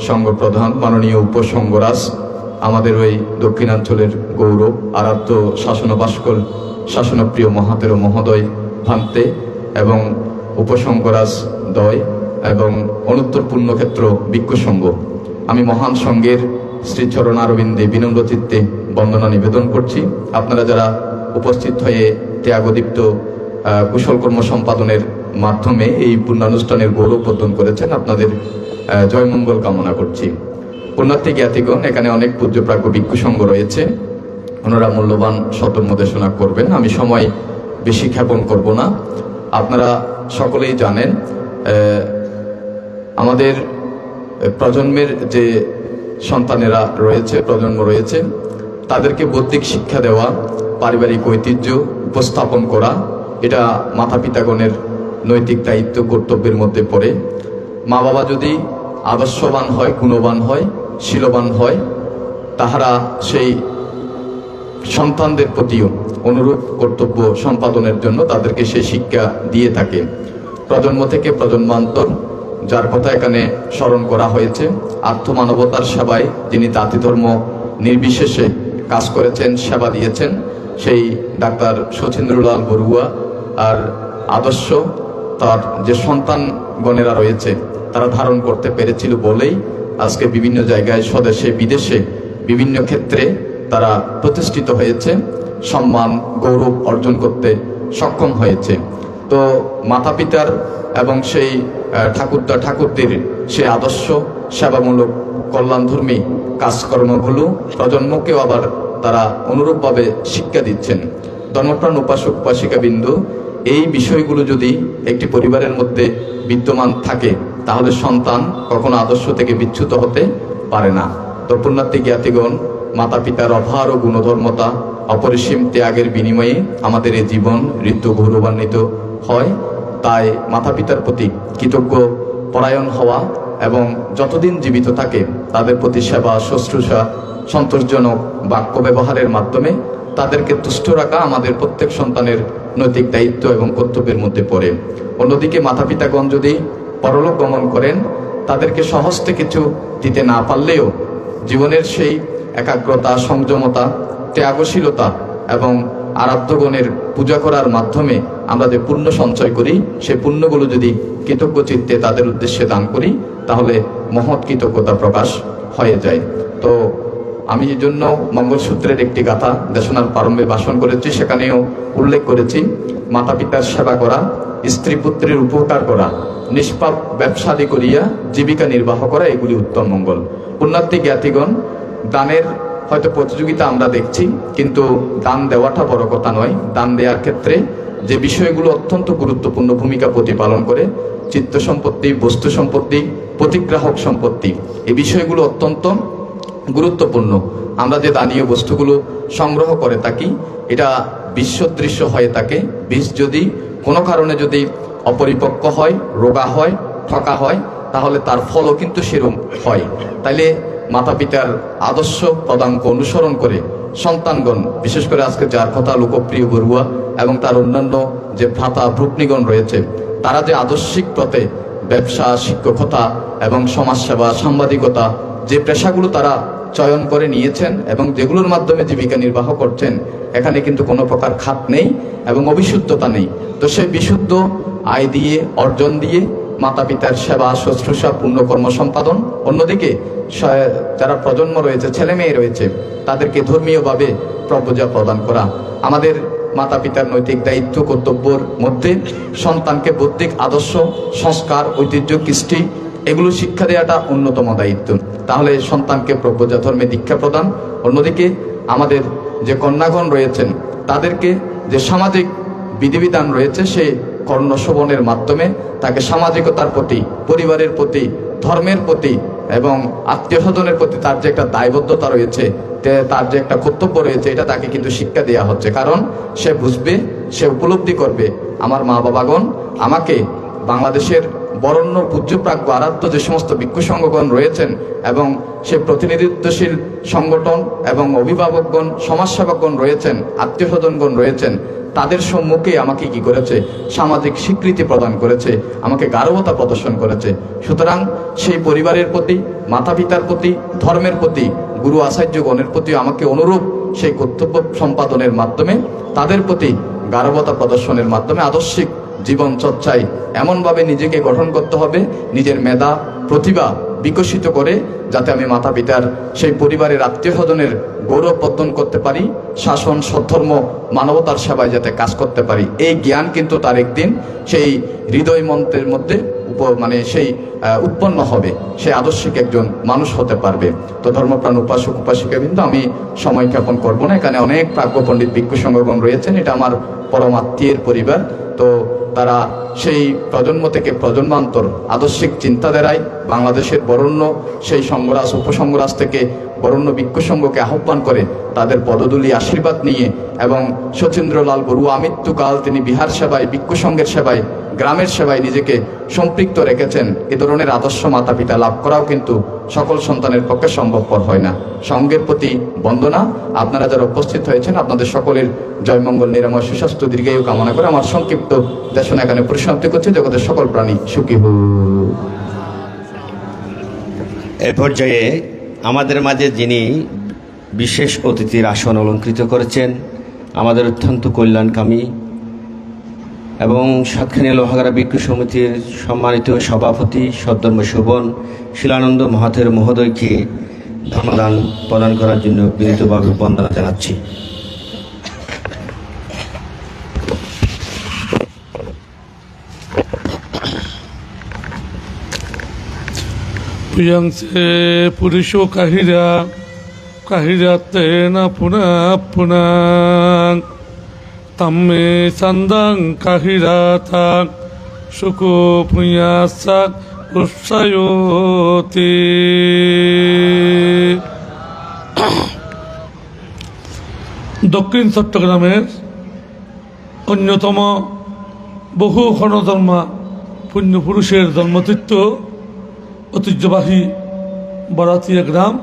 [SPEAKER 5] সংঘ প্রধান মাননীয় উপসংঘরাজ আমাদের ওই দক্ষিণাঞ্চলের গৌরব আরাধ্য শাসনবাস্কর শাসনপ্রিয় মহাতের মহোদয় ভান্তে এবং উপসংঘরাজ দয় এবং অনুত্তর পুণ্যক্ষেত্র ভিক্ষু সংঘ, আমি মহান সংঘের শ্রীচরণ আরবিন্দে বিনম্র চিত্তে বন্দনা নিবেদন করছি। আপনারা যারা উপস্থিত হয়ে ত্যাগদীপ্ত কুশলকর্ম সম্পাদনের মাধ্যমে এই পুণ্যানুষ্ঠানের গৌরব বর্ধন করেছেন, আপনাদের জয়মঙ্গল কামনা করছি। পুণ্যার্থী জ্ঞাতিগণ, এখানে অনেক পূজ্যপ্রাজ্ঞ ভিক্ষু সংঘ রয়েছে, ওনারা মূল্যবান সতর্মদেশনা করবেন। আমি সময় বেশি ক্ষেপণ করব না। আপনারা সকলেই জানেন আমাদের প্রজন্মের যে সন্তানেরা রয়েছে, প্রজন্ম রয়েছে, তাদেরকে বৌদ্ধিক শিক্ষা দেওয়া, পারিবারিক ঐতিহ্য উপস্থাপন করা, এটা মাতা পিতাগণের নৈতিক দায়িত্ব কর্তব্যের মধ্যে পড়ে। মা বাবা যদি আদর্শবান হয়, গুণবান হয়, শীলবান হয়, তাহারা সেই সন্তানদের প্রতিও অনুরূপ কর্তব্য সম্পাদনের জন্য তাদেরকে সেই শিক্ষা দিয়ে থাকে। প্রজন্ম থেকে প্রজন্মান্তর, যার কথা এখানে স্মরণ করা হয়েছে, আত্মমানবতার সেবায় যিনি জাতি ধর্ম নির্বিশেষে কাজ করেছেন, সেবা দিয়েছেন, সেই ডাক্তার শচীন্দ্রলাল বড়ুয়া আর আদর্শ তার যে সন্তানগণেরা রয়েছে তারা ধারণ করতে পেরেছিল বলেই আজকে বিভিন্ন জায়গায় স্বদেশে বিদেশে বিভিন্ন ক্ষেত্রে তারা প্রতিষ্ঠিত হয়েছে, সম্মান গৌরব অর্জন করতে সক্ষম হয়েছে। তো মাতা পিতার এবং সেই ঠাকুরদা ঠাকুরদের সেই আদর্শ সেবামূলক কল্যাণধর্মী কাজকর্মগুলো প্রজন্মকেও আবার তারা অনুরূপভাবে শিক্ষা দিচ্ছেন। ধর্মপ্রাণ উপাসক উপাসিকাবৃন্দ, এই বিষয়গুলো যদি একটি পরিবারের মধ্যে বিদ্যমান থাকে তাহলে সন্তান কখনো আদর্শ থেকে বিচ্যুত হতে পারে না। তো পুণ্যার্থী জ্ঞাতিগণ, মাতা পিতার অভার ও গুণধর্মতা অপরিসীম ত্যাগের বিনিময়ে আমাদের এই জীবন ঋতু গৌরবান্বিত হয়। তাই মাতা পিতার প্রতি কৃতজ্ঞ পরায়ণ হওয়া এবং যতদিন জীবিত থাকে তাদের প্রতি সেবা শুশ্রূষা সন্তোষজনক বাক্য ব্যবহারের মাধ্যমে তাদেরকে তুষ্ট রাখা আমাদের প্রত্যেক সন্তানের নৈতিক দায়িত্ব এবং কর্তব্যের মধ্যে পড়ে। অন্যদিকে মাতা পিতাগণ যদি পরলোক গমন করেন, তাদেরকে সহজে কিছু দিতে না পারলেও জীবনের সেই একাগ্রতা, সংযমতা, ত্যাগশীলতা এবং আরাধ্যগণের পূজা করার মাধ্যমে আমরা যে পুণ্য সঞ্চয় করি, সেই পুণ্যগুলো যদি কৃতজ্ঞ চিত্তে তাদের উদ্দেশ্যে দান করি তাহলে মহৎ কৃতজ্ঞতা প্রকাশ হয়ে যায়। তো আমি এই জন্য মঙ্গলসূত্রের একটি গাথা দেশনার প্রারম্ভে ভাষণ করেছি, সেখানেও উল্লেখ করেছি মাতা পিতার সেবা করা, স্ত্রী পুত্রের উপকার করা, নিষ্পাপ ব্যবসাদি করিয়া জীবিকা নির্বাহ করা, এগুলি উত্তম মঙ্গল। পুণ্যার্থী জ্ঞাতিগণ, দানের হয়তো প্রতিযোগিতা আমরা দেখছি, কিন্তু দান দেওয়াটা বড় কথা নয়। দান দেওয়ার ক্ষেত্রে যে বিষয়গুলো অত্যন্ত গুরুত্বপূর্ণ ভূমিকা প্রতিপালন করে, চিত্ত সম্পত্তি, বস্তু সম্পত্তি, প্রতিগ্রাহক সম্পত্তি, এই বিষয়গুলো অত্যন্ত গুরুত্বপূর্ণ। আমরা যে দানীয় বস্তুগুলো সংগ্রহ করে থাকি, এটা বিশ্বদৃশ্য হয়ে থাকে। বীজ যদি কোনো কারণে যদি অপরিপক্ক হয়, রোগা হয়, ঠকা হয়, তাহলে তার ফলও কিন্তু সেরকম হয়। তাইলে মাতা পিতার আদর্শ পদাঙ্ক অনুসরণ করে সন্তানগণ, বিশেষ করে আজকে যার কথা লোকপ্রিয় বড়ুয়া এবং তার অন্যান্য যে ভ্রাতা ভ্রুগ্নিগণ রয়েছে, তারা যে আদর্শিক পথে ব্যবসা, শিক্ষকতা এবং সমাজসেবা, সাংবাদিকতা, যে পেশাগুলো তারা চয়ন করে নিয়েছেন এবং যেগুলোর মাধ্যমে জীবিকা নির্বাহ করছেন, এখানে কিন্তু কোনো প্রকার খাত নেই এবং অবিশুদ্ধতা নেই। তো সেই বিশুদ্ধ আয় দিয়ে, অর্জন দিয়ে মাতা পিতার সেবা শুশ্রূষা পুণ্যকর্ম সম্পাদন, অন্যদিকে যারা প্রজন্ম রয়েছে, ছেলে মেয়ে রয়েছে, তাদেরকে ধর্মীয়ভাবে প্রবুঝা প্রদান করা। আমাদের মাতা পিতার নৈতিক দায়িত্ব কর্তব্যের মধ্যে সন্তানকে বৌদ্ধিক আদর্শ, সংস্কার, ঐতিহ্য, কৃষ্টি এগুলো শিক্ষা দেওয়াটা অন্যতম দায়িত্ব। তাহলে সন্তানকে প্রবুঝা ধর্মে দীক্ষা প্রদান। অন্যদিকে আমাদের যে কন্যাগণ রয়েছেন তাদেরকে যে সামাজিক বিধিবিধান রয়েছে সে কর্ণ শোভনের মাধ্যমে তাকে সামাজিকতার প্রতি, পরিবারের প্রতি, ধর্মের প্রতি এবং আত্মীয় স্বজনের প্রতি তার যে একটা দায়বদ্ধতা রয়েছে, তার যে একটা কর্তব্য রয়েছে, এটা তাকে কিন্তু শিক্ষা দেওয়া হচ্ছে। কারণ সে বুঝবে, সে উপলব্ধি করবে আমার মা বাবাগণ আমাকে বাংলাদেশের বরেণ্য পূজ্যপ্রাজ্ঞ আরাধ্য যে সমস্ত ভিক্ষু সংঘগণ রয়েছেন এবং সে প্রতিনিধিত্বশীল সংগঠন এবং অভিভাবকগণ, সমাজসেবকগণ রয়েছেন, আত্মীয় স্বজনগণ রয়েছেন, তাদের সম্মুখে আমাকে কি করেছে? সামাজিক স্বীকৃতি প্রদান করেছে, আমাকে গারবতা প্রদর্শন করেছে। সুতরাং সেই পরিবারের প্রতি, মাতা পিতার প্রতি, ধর্মের প্রতি, গুরু আচার্যগণের প্রতি আমাকে অনুরূপ সেই কর্তব্য সম্পাদনের মাধ্যমে, তাদের প্রতি গারবতা প্রদর্শনের মাধ্যমে আদর্শিক জীবন চর্চায় এমনভাবে নিজেকে গঠন করতে হবে, নিজের মেধা, প্রতিভা বিকশিত করে যাতে আমি মাতা পিতার, সেই পরিবারের আত্মীয় স্বজনের গৌরব বর্ধন করতে পারি, শাসন, সদ্ধর্ম, মানবতার সেবায় যাতে কাজ করতে পারি। এই জ্ঞান কিন্তু তার একদিন সেই হৃদয় মন্ত্রের মধ্যে সেই উৎপন্ন হবে, সে আদর্শিক একজন মানুষ হতে পারবে। তো ধর্মপ্রাণ উপাসক উপাসিকা কিন্তু আমি সময় জ্ঞাপন করবো না, এখানে অনেক প্রাজ্ঞ পণ্ডিত ভিক্ষু সংঘগণ রয়েছেন, এটা আমার পরম আত্মীয়ের পরিবার। তো তারা সেই প্রজন্ম থেকে প্রজন্মান্তর আদর্শিক চিন্তাধারায় বাংলাদেশের বরেণ্য সেই সংঘরাজ, উপসংঘরাজ থেকে বরেণ্য ভিক্ষু সংঘকে আহ্বান করে তাদের পদধূলি আশীর্বাদ নিয়ে এবং শচীন্দ্রলাল বড়ুয়া আমৃত্যুকাল তিনি বিহার সেবায়, ভিক্ষু সংঘের সেবায়, গ্রামের সেবায় নিজেকে সম্পৃক্ত রেখেছেন। এ ধরনের আদর্শ মাতা পিতা লাভ করাও কিন্তু সকল সন্তানের পক্ষে সম্ভবপর হয় না। সংঘের প্রতি বন্দনা। আপনারা যারা উপস্থিত হয়েছেন আপনাদের সকলের জয়মঙ্গল, নিরাময়, সুস্বাস্থ্য, দীর্ঘায়ু কামনা করে আমার সংক্ষিপ্ত দেশনা এখানে পরিসমাপ্তি করছে। জগতের সকল প্রাণী সুখী হোক।
[SPEAKER 3] এ পর্যায়ে আমাদের মাঝে যিনি বিশেষ অতিথির আসন অলঙ্কৃত করেছেন, আমাদের অত্যন্ত কল্যাণকামী এবং সাতখানিয়া লোহাগাড়া ভিক্ষু সমিতির সম্মানিত সভাপতি সদ্ধর্ম শোভন শিলানন্দ মহাথের মহোদয়কে ধর্মদান প্রদান করার জন্য বিনীতভাবে বন্দনা জানাচ্ছি।
[SPEAKER 6] প্রিয়াংসে পুরুষ কাহিরা কাহিরাতে না পুনা পুনা তাম্মে সান্দাং কাহিরাতা সুকো পুয়াসা উৎসায়তি। দক্ষিণ চট্টগ্রামের অন্যতম বহু ক্ষণধর্মা পুণ্যপুরুষের জন্মতীর্থ ঐতিহ্যবাহী বরাতিয়া গ্রাম।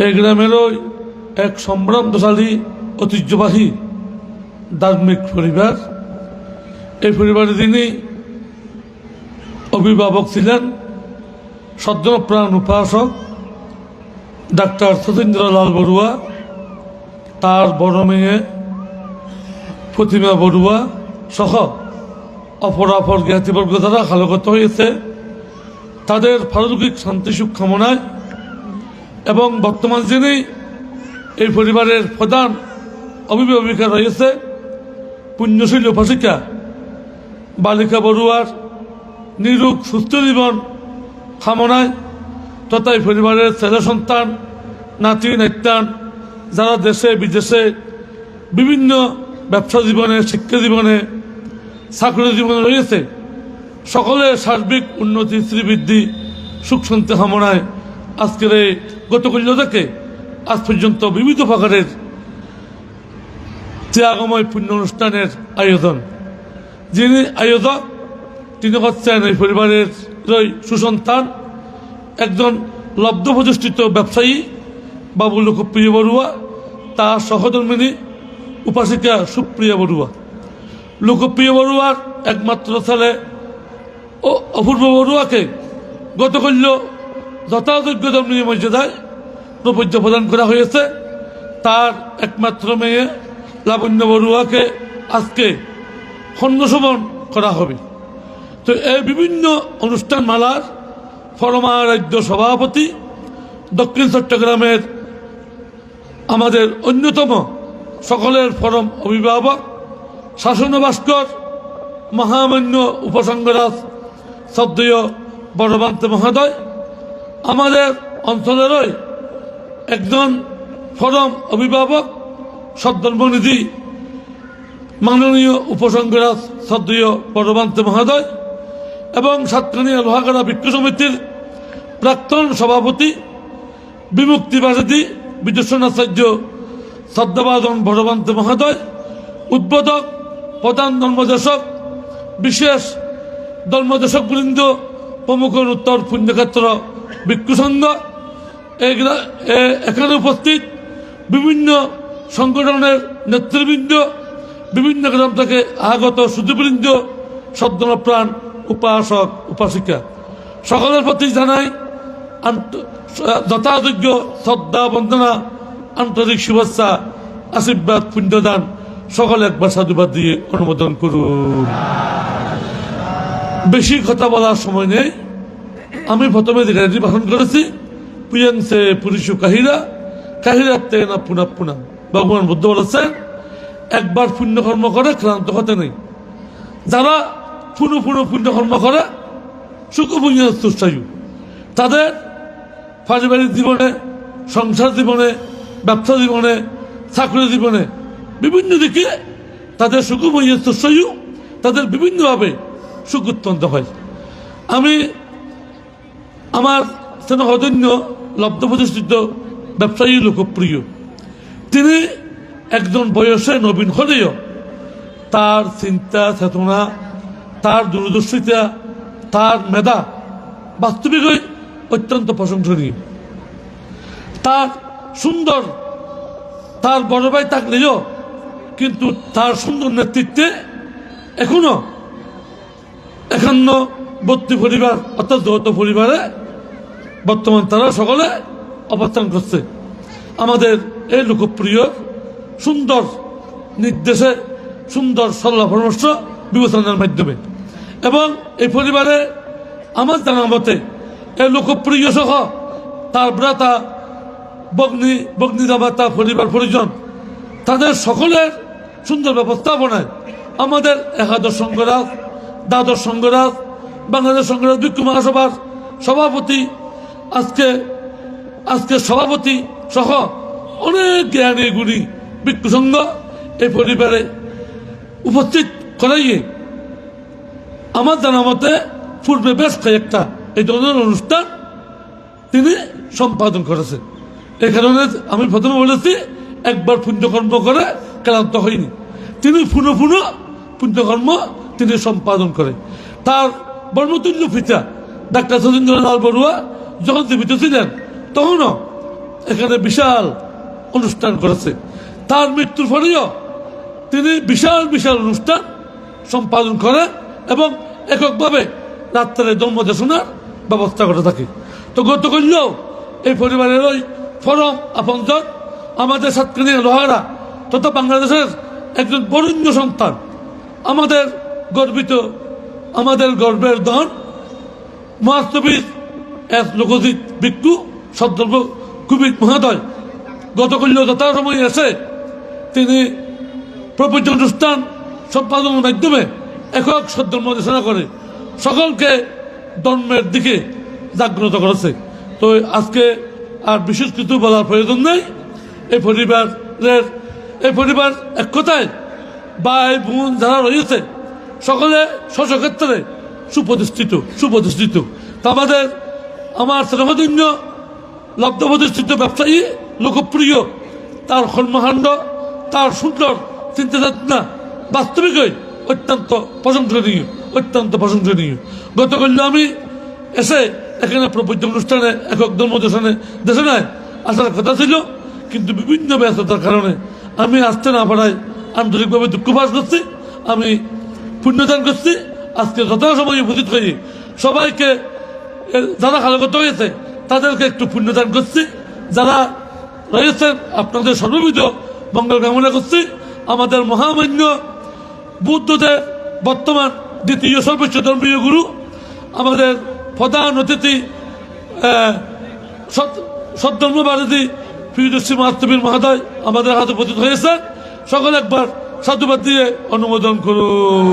[SPEAKER 6] এই গ্রামেরও এক সম্ভ্রান্তশালী ঐতিহ্যবাহী ধার্মিক পরিবার। এই পরিবারে তিনি অভিভাবক ছিলেন সজ্জনপ্রাণ উপাসক ডাক্তার সতীন্দ্রলাল বড়ুয়া, তার বড় মেয়ে প্রতিমা বড়ুয়া সহ অপরাপর জ্ঞাতিবর্গ দ্বারা কালগত হয়েছে। তাদের পারলৌকিক শান্তি সুখ কামনায় এবং বর্তমান যিনি এই পরিবারের প্রধান অভিভাবিকা রয়েছে পুণ্যশীল উপাসিকা বালিকা বড়ুয়ার নিরোগ সুস্থ জীবন কামনায় তথা এই পরিবারের ছেলে সন্তান, নাতি নাত্যান যারা দেশে বিদেশে বিভিন্ন ব্যবসা জীবনে, শিক্ষা জীবনে, চাকরি জীবনে রয়েছে, সকলের সার্বিক উন্নতি, শ্রীবৃদ্ধি, সুখ শান্তি কামনায় আজকের এই গতকাল থেকে আজ পর্যন্ত বিবিধ প্রকারের ত্যাগময় পুণ্য অনুষ্ঠানের আয়োজন। যিনি আয়োজক তিনি হচ্ছেন এই পরিবারের সুসন্তান, একজন লব্ধ প্রতিষ্ঠিত ব্যবসায়ী বাবু লোকপ্রিয় বড়ুয়া, তার সহধর্মিনী উপাসিকা সুপ্রিয়া বড়ুয়া। লোকপ্রিয় বড়ুয়ার একমাত্র ছেলে ও অপূর্ব বড়ুয়াকে গতকাল যথাযোগ্য ধর্মীয় মর্যাদায় প্রপঞ্চ প্রদান করা হয়েছে। তার একমাত্র মেয়ে লাবণ্য বড়ুয়াকে আজকে খণ্ডশোভন করা হবে। তো এই বিভিন্ন অনুষ্ঠান মালার ফরমা রাজ্য সভাপতি, দক্ষিণ চট্টগ্রামের আমাদের অন্যতম সকলের ফরম অভিভাবক, শাসন ভাস্কর, মহামান্য উপসংঘরাজ শ্রদ্ধেয় বড়বান্তে মহোদয়, আমাদের অঞ্চলেরই একজন ফরম অভিভাবক সদ্ধর্মনিধি মাননীয় উপসংঘরাজ শ্রদ্ধেয় বড়বান্তে মহোদয় এবং সাতকানিয়া লোহাগাড়া ভিক্ষু সমিতির প্রাক্তন সভাপতি বিমুক্তিবাদী বিদুষণাচার্য শ্রদ্ধাভাজন বড়বান্তে মহোদয়, উদ্বোধক, প্রধান ধর্মদেশক, বিশেষ ধর্মদেশকবৃন্দ, প্রমুখ উত্তর পুণ্যক্ষেত্র ভিক্ষু সংঘ, এখানে উপস্থিত বিভিন্ন সংগঠনের নেতৃবৃন্দ, বিভিন্ন গ্রাম থেকে আগত সুধীবৃন্দ, সদ্যপ্রাণ উপাসক উপাসিকা, সকলের প্রতি জানাই যথাযোগ্য শ্রদ্ধা বন্দনা, আন্তরিক শুভেচ্ছা, আশীর্বাদ, পুণ্যদান। সকলে একবার সাধুবাদ দিয়ে অনুমোদন করুন। বেশি কথা বলার সময় নেই। আমি প্রথমে দিঘাটি ভাষণ করেছি, পুয়ংসে পুরুষু কাহিরা কাহিরাতে না পুনা পুনা। ভগবান বুদ্ধ বলেছেন, একবার পুণ্যকর্ম করে ক্লান্ত হতে নেই। যারা পুণ্যকর্ম করে সুখ পুণ্য তুষ্টায়ু, তাদের পারিবারিক জীবনে, সংসার জীবনে, ব্যবসা জীবনে, চাকরি জীবনে বিভিন্ন দিকে তাদের সুখময় তুষ্টায়ু, তাদের বিভিন্নভাবে সুখ উৎপন্ন হয়। আমি আমার স্নেহধন্য লব্ধ প্রতিষ্ঠিত ব্যবসায়ী লোকপ্রিয়, তিনি একজন বয়সে নবীন হলেও তার চিন্তা চেতনা, তার দূরদর্শিতা, তার মেধা বাস্তবিকই অত্যন্ত প্রশংসনীয়। তার সুন্দর, তার বড় ভাই থাকলেও কিন্তু তার সুন্দর নেতৃত্বে এখনো 51 পরিবার অর্থাৎ যৌথ পরিবারে বর্তমান তারা সকলে অবস্থান করছে। আমাদের এই লোকপ্রিয় সুন্দর নির্দেশে, সুন্দর সরল পরামর্শ বিবেচনার মাধ্যমে, এবং এই পরিবারে আমার জানা মতে এই লোকপ্রিয় সহ তার ভ্রাতা, বগ্নিদামাতা, পরিবার পরিজন, তাদের সকলের সুন্দর ব্যবস্থাপনায় আমাদের একাদশ সংঘরাজ, দ্বাদশ সংঘরাজ, বাংলাদেশ সংঘরাজ ভিক্ষু মহাসভার সভাপতি, আজকে সভাপতি সহ অনেক জ্ঞানী গুণী ভিক্ষু সংঘ এই পরিবারে উপস্থিত করাইয়ে আমার জানা মতে পূর্বে বেশ কয়েকটা এই ধরনের অনুষ্ঠান তিনি সম্পাদন করেছেন। এই কারণে আমি প্রথমে বলেছি, একবার পুণ্যকর্ম করে ক্লান্ত হয়নি। তিনি পুনঃ পুণ্যকর্ম তিনি সম্পাদন করে। তার বর্ণতুল্য পিতা ডাক্তার সতীন্দ্রলাল বড়ুয়া যখন জীবিত ছিলেন তখনও এখানে বিশাল অনুষ্ঠান করেছে। তার মৃত্যুর পরেও তিনি বিশাল অনুষ্ঠান সম্পাদন করেন এবং এককভাবে রাত্রে ধর্মদেশনার ব্যবস্থা করে থাকে। তো গতকালও এই পরিবারের ওই ফরম আপনজন আমাদের সাতকানিয়া লোহাগাড়া তথা বাংলাদেশের একজন বরেণ্য সন্তান, আমাদের গর্বিত, আমাদের গর্বের ধন মহাস্তবীর এক লোকজিৎ ভিক্ষু সদ্দর্ভ কুবিত মহোদয় গতকালও যথাসময়ে এসে তিনি প্রপঞ্চ অনুষ্ঠান সম্পাদনের মাধ্যমে একক সদ্ধর্ম দেশনা করে সকলকে ধর্মের দিকে জাগ্রত করেছে। তো আজকে আর বিশেষ কিছু বলার প্রয়োজন নেই। এই পরিবার এক কথায় ভাই বোন যারা রয়েছে সকলে স্বস্বক্ষেত্রে সুপ্রতিষ্ঠিত। তা আমার শ্রেণীধন্য লব্ধ প্রতিষ্ঠিত ব্যবসায়ী লোকপ্রিয়, তার কর্মকাণ্ড, তার সুন্দর চিন্তাচেতনা বাস্তবিকই অত্যন্ত প্রশংসনীয়। গতকাল আমি এসে এখানে প্রবৃত্তি অনুষ্ঠানে একক দেশনায় আসার কথা ছিল, কিন্তু বিভিন্ন ব্যস্ততার কারণে আমি আসতে না পারায় আন্তরিকভাবে দুঃখ প্রকাশ করছি। আমি পুণ্যদান করছি। আজকে যথাসময়ে উপস্থিত হয়ে সবাইকে, যারা খালগত হয়েছে তাদেরকে একটু পুণ্যদান করছি, যারা রয়েছেন আপনাদের সর্ববিধ মঙ্গল কামনা করছি। আমাদের মহামান্য বুদ্ধদেব বর্তমান দ্বিতীয় সর্বোচ্চ ধর্মীয় গুরু, আমাদের প্রধান অতিথি সদ্ধর্মভারতী প্রিয়দর্শী মাহাত্মীর মহোদয় আমাদের হাতে উপস্থিত হয়েছেন। সকলে একবার সাধুবাদ দিয়ে অনুমোদন করুন।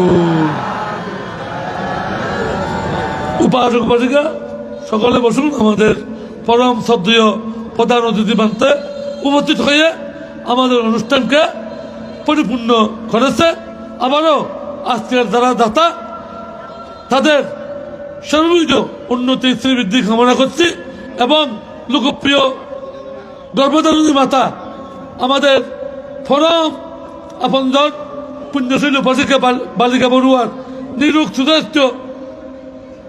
[SPEAKER 6] উপাসক উপাসিকা সকলে বসুন। আমাদের পরম শ্রদ্ধেয় প্রধান অতিথি মানতে উপস্থিত হয়ে আমাদের অনুষ্ঠানকে পরিপূর্ণ করেছে। আবারও আজকের যারা দাতা তাদের সর্ববিধ উন্নতি শ্রীবৃদ্ধি কামনা করছি এবং লোকপ্রিয় গর্ভধারিণী মাতা আমাদের পরম আপনজন পুণ্যশীল উপাসিকা বালিকা বড়ুয়ার নিরোগ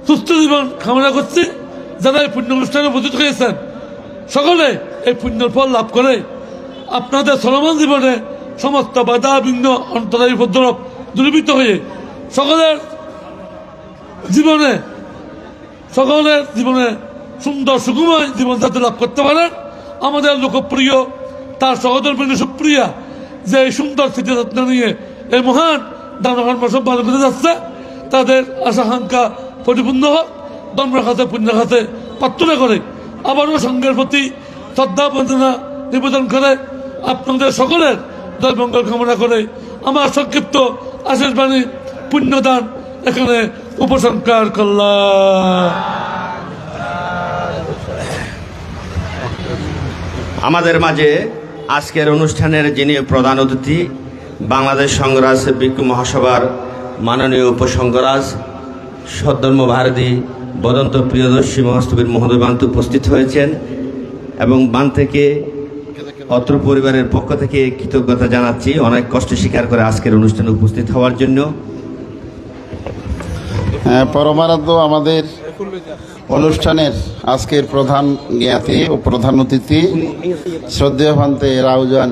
[SPEAKER 6] সুস্থ জীবন কামনা করছি। যারা এই পুণ্য অনুষ্ঠানে উপস্থিত হয়েছেন সকলে এই পুণ্যের ফল লাভ করে আপনাদের চলমান জীবনে সমস্ত বাধা বিঘ্ন অন্তরায়ী উপদ্রব দূরীভূত হয়ে সকলের জীবনে সুন্দর সুখময় জীবন যাতে লাভ করতে পারেন। আমাদের লোকপ্রিয় তার সহধর্মিনী সুপ্রিয়া যে এই সুন্দর স্মৃতিযত্ন নিয়ে এই মহান দানকর্ম সম্পাদন করে যাচ্ছে, তাদের আশাকাঙ্ক্ষা পরিপূর্ণ হোক, ধর্মের খাতে পুণ্যের খাতে প্রার্থনা করে আবারও সঙ্গের প্রতি শ্রদ্ধা বন্দনা নিবেদন করে আপনাদের সকলের জয়মঙ্গল কামনা করে আমার সংক্ষিপ্ত আশীষ বাণী পুণ্যদান এখানে উপসংহার করলাম।
[SPEAKER 3] আমাদের মাঝে আজকের অনুষ্ঠানের যিনি প্রধান অতিথি বাংলাদেশ সংঘরাজ ভিক্ষু মহাসভার মাননীয় উপসংঘরাজ সদ্ধর্মভারতী বদন্ত প্রিয়দর্শী মহাস্তবীর মহোদয় বান্ত উপস্থিত হয়েছেন এবং বান থেকে অত্র পরিবারের পক্ষ থেকে কৃতজ্ঞতা জানাচ্ছি অনেক কষ্ট স্বীকার করে আজকের অনুষ্ঠানে উপস্থিত হওয়ার জন্য।
[SPEAKER 4] পরমারাধ্য আমাদের অনুষ্ঠানের আজকের প্রধান জ্ঞাতি ও প্রধান অতিথি শ্রদ্ধেয় ভান্তে রাউজান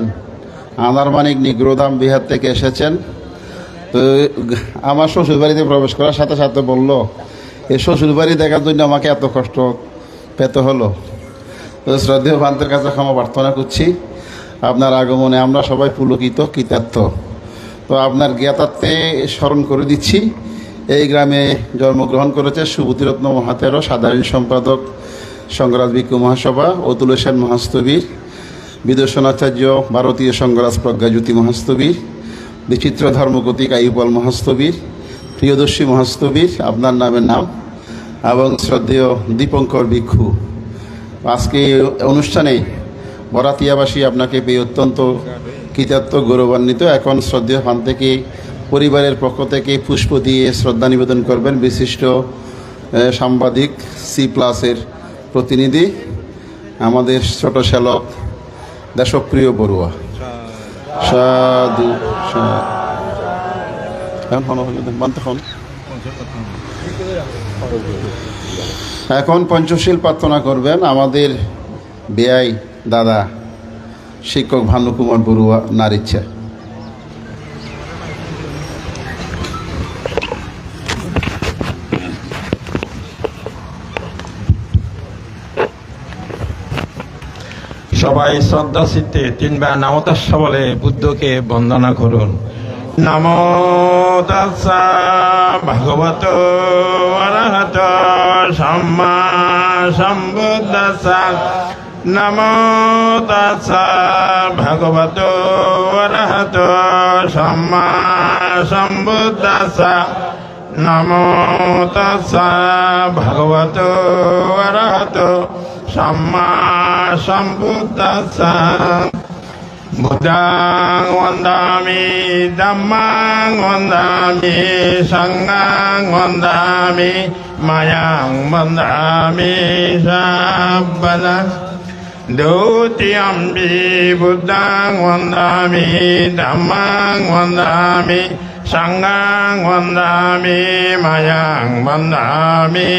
[SPEAKER 4] আনারমানিক নিগ্রোধাম বিহার থেকে এসেছেন। তো আমার শ্বশুরবাড়িতে প্রবেশ করার সাথে সাথে বলল এই শ্বশুরবাড়ি দেখার জন্য আমাকে এত কষ্ট পেতে হলো। তো শ্রদ্ধেয় ভান্তের কাছে ক্ষমা প্রার্থনা করছি। আপনার আগমনে আমরা সবাই পুলকিত কৃতার্থ। তো আপনার জ্ঞাতার্থে স্মরণ করে দিচ্ছি, এই গ্রামে জন্মগ্রহণ করেছে সুবুতিরত্ন মহাতেরো, সাধারণ সম্পাদক সংঘরাজ ভিক্ষু মহাসভা, অতুল সেন মহাস্তবীর, বিদর্শনাচার্য ভারতীয় সংঘরাজ প্রজ্ঞাজ্যোতি মহাস্তবীর, বিচিত্র ধর্মগতিক আইউপাল মহাস্তবীর, প্রিয়দর্শী মহাস্তবীর আপনার নামের নাম, এবং শ্রদ্ধেয় দীপঙ্কর ভিক্ষু। আজকে অনুষ্ঠানে বরাতিয়াবাসী আপনাকে পেয়ে অত্যন্ত কৃতার্থ গৌরবান্বিত। এখন শ্রদ্ধেয় ভান থেকে পরিবারের পক্ষ থেকে পুষ্প দিয়ে শ্রদ্ধা নিবেদন করবেন বিশিষ্ট সাংবাদিক C+-এর প্রতিনিধি আমাদের ছোট শ্যালক দেশপ্রিয় বড়ুয়া। সাধু এখন পঞ্চশীল প্রার্থনা করবেন আমাদের বেআই দাদা শিক্ষক ভানুকুমার বড়ুয়া নারীচ্ছা।
[SPEAKER 7] সবাই শ্রদ্ধা চিত্তে তিনবার নমো তাস্সা বলে বুদ্ধকে বন্দনা করুন। নমো তাস্সা ভগবতো অরহতো সম্মা সম্বুদ্ধাস্সা। নমো তাস্সা ভগবতো অরহতো সম্মা সম্বুদ্ধাস্সা। নমো তাস্সা ভগবতো অরহতো সম্মা সম্বুদ্ধাস্সা। বুদ্ধাং বন্দামি ধম্মাং বন্দামি সংঘাং বন্দামি Mayang বন্দামি সাব্বাদা। দ্বিতীয়ম্পি বুদ্ধাং বন্দামি ধম্মাং বন্দামি সংঘাং বন্দামি Mayang বন্দামি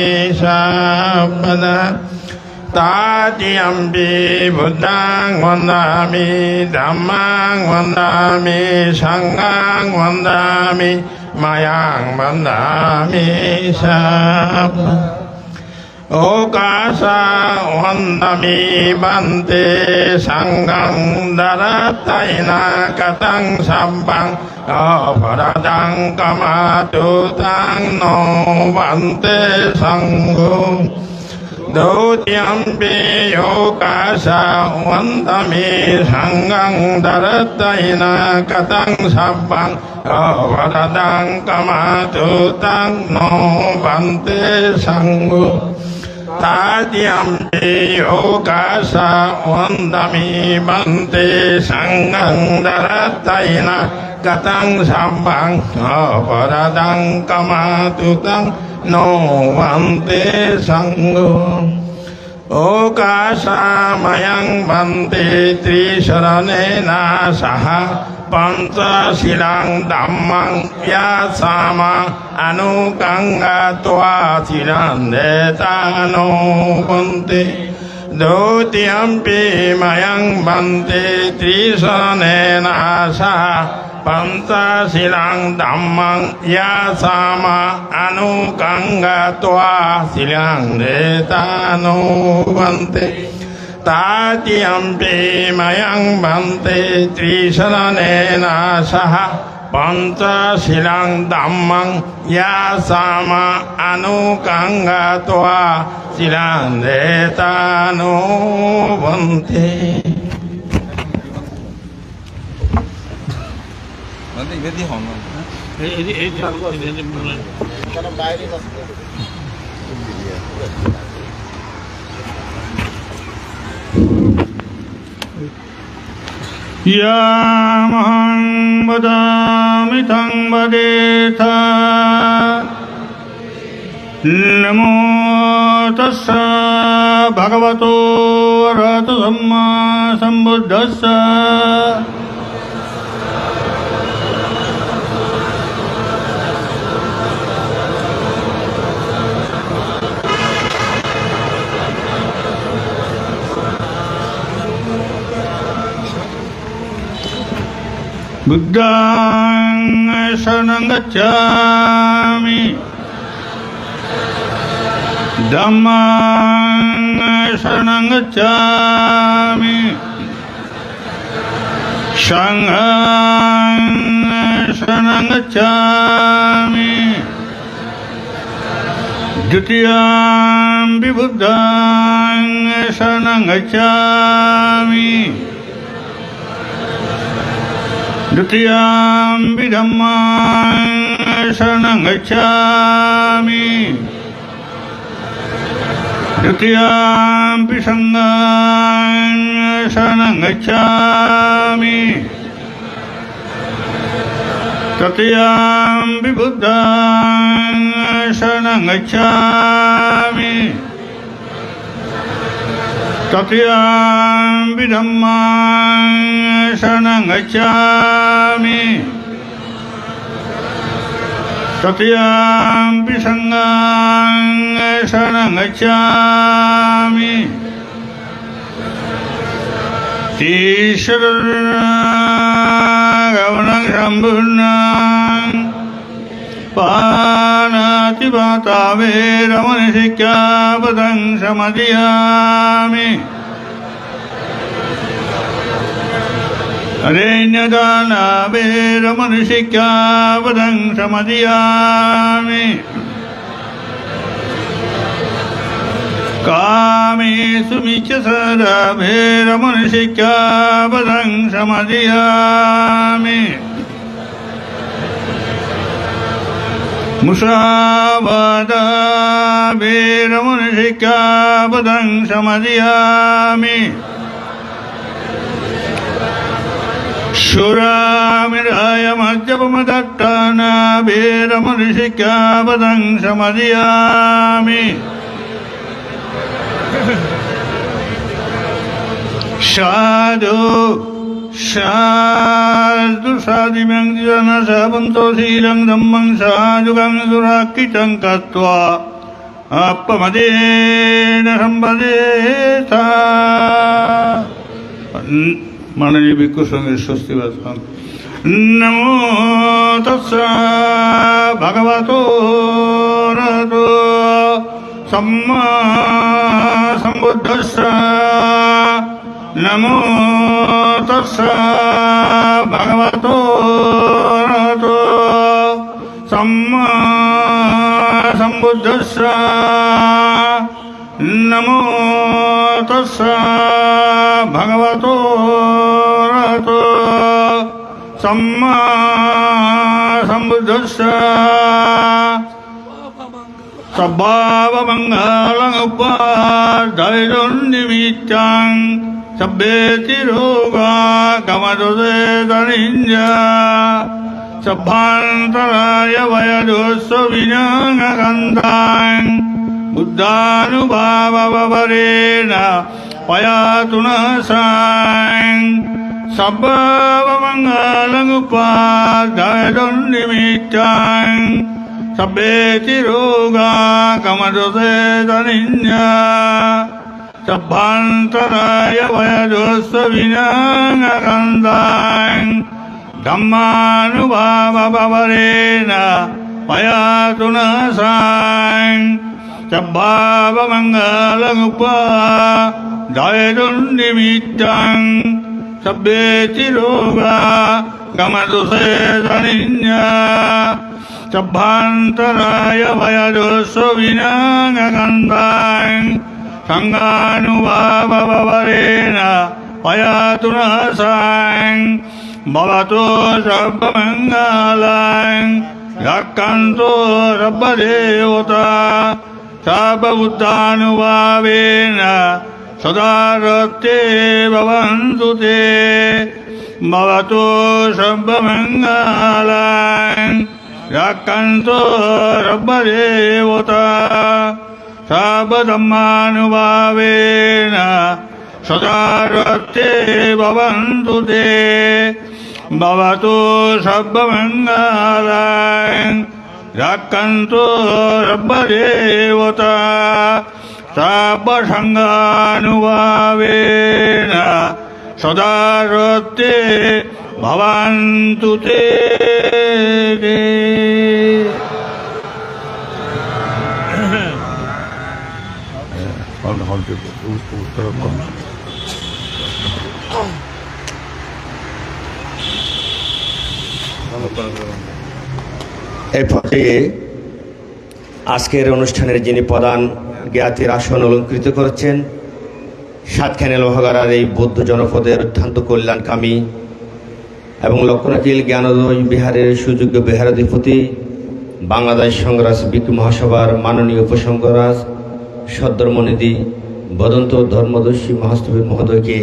[SPEAKER 7] সাব্বাদা। তাতিয়ম্পি বুদ্ধাং বন্দামি ধম্মাং বন্দামি সংঘাং বন্দামি Mayang বন্দামি সাব্বাদা। Okasa wandami bante sangang darataina katang sabbang aparadang kamatutang no bante sanggong Dutiyampi yokasa wandami sangang darataina katang sabbang aparadang kamatutang no bante sanggong Tadiyampi yokasa wandami bante sangang darataina katang sabbang aparadang kamatutang no bante sanggong Okasa mayang bante trisaranena saha Panca silang dhammang yasama anukanga tva silandetano bante Dutiyampi mayang bante trisanena sa Panca silang dhammang yasama anukanga tva silandetano bante Tadiyampi mayang bante trisaranena saha Panca silang dhammang yasama anukanga tva silandetano bante Yamahang vadami tang vadetha Namo tassa bhagavato arahato samma sambuddhassa Buddhang saranang gacchami Dhammang saranang gacchami Sanghang saranang gacchami Dutiyampi buddhang saranang gacchami Dutiyampi dhammang saranang gacchami Dutiyampi sanghang saranang gacchami Tatiyampi buddhang saranang gacchami Tatiyampi dhammang saranang gacchami Tatiyampi sanghang saranang gacchami Tisaragavanang samburnang Panatipata veramani sikkhapadang samadhiyami Arenyadana veramani sikkhapadang samadhiyami Kamesu miccasara veramani sikkhapadang samadhiyami Musavada veramani sikkhapadang samadhiyami Suramiraya majjapamadattana veramani sikkhapadang samadhiyami Sadhu Sadhu sadhimang dhyana sabanto silang dhammang sadhugang surakitang katva appamadena sambadeta মাননীয় ভিক্ষু সঙ্গের স্বস্তিবাদ হন নমো তস্সা ভগবতো सम्मा सम्बुद्धस्स नमो तस्स भगवतो अरहतो सम्मा सम्बुद्धस्स नमो तस्स भगवतो अरहतो सम्मा सम्बुद्धस्स सब्भावमङ्गलमुपाधैर्यनिमित्तं सब्बेति रोगा गमदुदे सब्भान्तराय वयदोस्विनागन्धां बुद्धानुभाववरेण पयातु न सां सब्भावमङ्गलमुपाधैर्यनिमित्तं सब्बेति रोगा कमदुदे सब्भान्तराय वयदोस्विनागन्धां धम्मानुभाववरेण पयातु न सां सब्भावमङ्गलमुपाधैर्यनिमित्तं सब्बेति रोगा कमदुदे सब्भान्तराय वयदोस्विनागन्धां सङ्गानुभाववरेण पयातु न सां भवतो सर्वमङ्गलं रक्षन्तु रब्बदेवता सर्वबुद्धानुभावेन सदा रते भवन्तु ते भवतो सर्वमङ्गलं रक्षन्तु रब्बदेवता सर्वधर्मानुभावेन सदा रते भवन्तु ते भवतो सर्वमङ्गलं रक्षन्तु रब्बदेवता सर्वसङ्गानुभावेन सदा रते भवन्तु ते
[SPEAKER 3] এই পর্যায়ে আজকের অনুষ্ঠানের যিনি প্রধান জ্ঞাতির আসন অলঙ্কৃত করেছেন সাতখানি লোহাগাড়ার এই বৌদ্ধ জনপদের অত্যন্ত কল্যাণকামী এবং লক্ষণাকিল জ্ঞানোদয় বিহারের সুযোগ্য বিহারাধিপতি বাংলাদেশ সংগ্রাস ভিক্ষু মহাসভার মাননীয় উপসংঘরাজ সদ্ধর্মনিধি বদন্ত ধর্মদর্শী মহাস্তবীর মহোদয়কে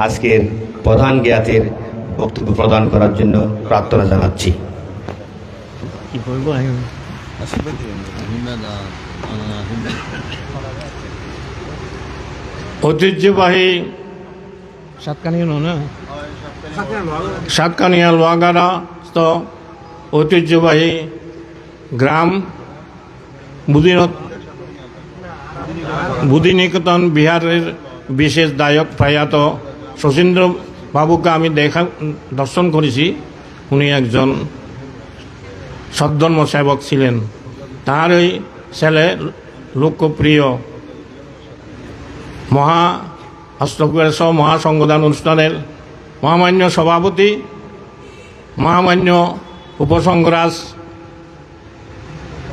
[SPEAKER 3] আজকের প্রধান জ্ঞাতির বক্তব্য প্রদান করার জন্য প্রার্থনা জানাচ্ছি।
[SPEAKER 7] ঐতিহ্যবাহী সাতকানিয়া লোহাগাড়াস্থ ঐতিহ্যবাহী গ্রাম বুদ্ধিনিকেতন বিহারের বিশেষ দায়ক প্রয়াত শচীন্দ্র বাবুকে আমি দর্শন করেছি। উনি একজন সদ্ধর্ম সেবক ছিলেন। তার ওই ছেলে লোকপ্রিয় হস্তকুরেশ্বর মহাসংগদান অনুষ্ঠানের মহামান্য সভাপতি মহামান্য উপসংঘরাজ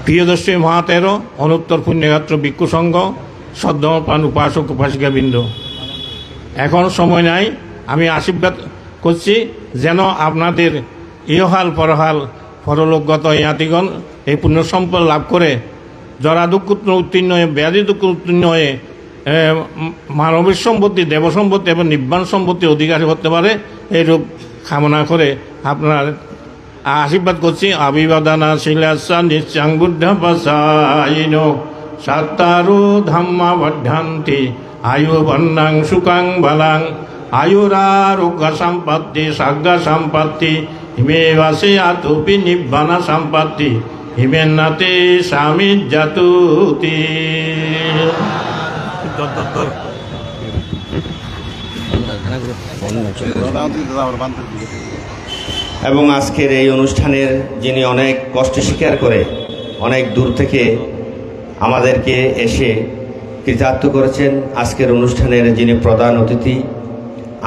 [SPEAKER 7] প্রিয়দর্শী মহাতেরো অনুত্তর পুণ্যগাত্র ভিক্ষু সংঘ সদ্ধর্মপ্রাণ উপাসক উপাসিকাবৃন্দ, এখন সময় নাই, আমি আশীর্বাদ করছি যেন আপনাদের ইহহাল পরহাল পরলোকগত জ্ঞাতিগণ এই পুণ্য সম্পদ লাভ করে জরা দুঃখ উত্তীর্ণ হয়ে ব্যাধি দুঃখ উত্তীর্ণ হয়ে মানবিক সম্পত্তি দেব সম্পত্তি এবং নির্বাণ সম্পত্তি অধিকারী করতে পারে, এইরূপ কামনা করে আপনার আশীর্বাদ করছি। অভিবাদনা শিলাসা নিশ্চাং বুদ্ধ পাসাইন সাত্তারো ধাম্মা বর্ধান্তি আয়ু বন্নাং সুখাং বালাং আয়ুরারোগ্য সম্পত্তি সাগ্গা সম্পত্তি হিমে বাসে আতুপি নিব্বানা সম্পত্তি হিমেন্নাতে স্বামী জাতুতি।
[SPEAKER 3] এবং আজকের এই অনুষ্ঠানের যিনি অনেক কষ্ট স্বীকার করে অনেক দূর থেকে আমাদেরকে এসে কৃতার্থ করেছেন। আজকের অনুষ্ঠানের যিনি প্রধান অতিথি,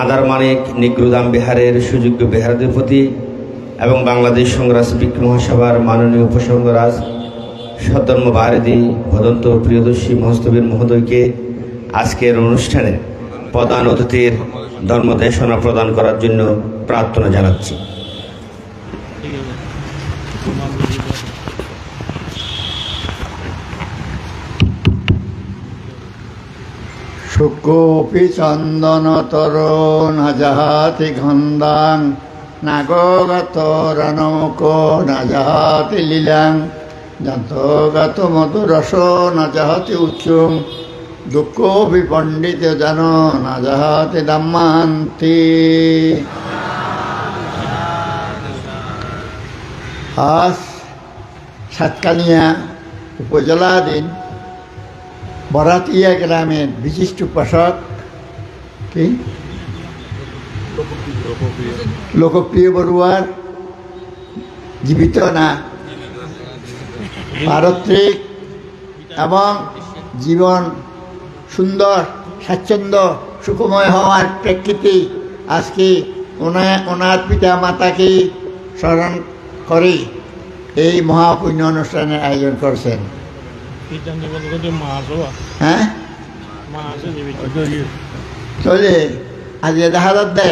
[SPEAKER 3] আদারমানিক নিগ্রুদাম বিহারের সুযোগ্য বিহারাধিপতি এবং বাংলাদেশ সংগ্রাস ভিক্ষু মহাসভার মাননীয় উপসংঘরাজ সদ্ধর্ম বারেদি ভদন্ত প্রিয়দর্শী মহস্তবীর মহোদয়কে আজকের অনুষ্ঠানে প্রধান অতিথির ধর্মদেশনা প্রদান করার জন্য প্রার্থনা জানাচ্ছি।
[SPEAKER 8] শুকোপি চন্দন তরুণ হাজাহাতি গন্ধাং নাগগত রণমুখ নাজাহাতি লীলাং যন্তগত মধুরস নাজাহাতি উচ্চুং দুঃখ বিপণ্ডিত জন নাজাহাতি দাম্মান্তি। আজ সাতকানিয়া উপজেলাধীন বরাতিয়া গ্রামের বিশিষ্ট উপাসক কি লোকপ্রিয় বড়ুয়ার জীবিত না পারত্রিক এবং জীবন সুন্দর স্বাচ্ছন্দ্য সুখময় হওয়ার প্রেক্ষিতে আজকে ওনার পিতা মাতাকে স্মরণ করে এই মহাপুণ্য অনুষ্ঠানের আয়োজন করছেন। হ্যাঁ চলে আজকে দেখা যাচ্ছে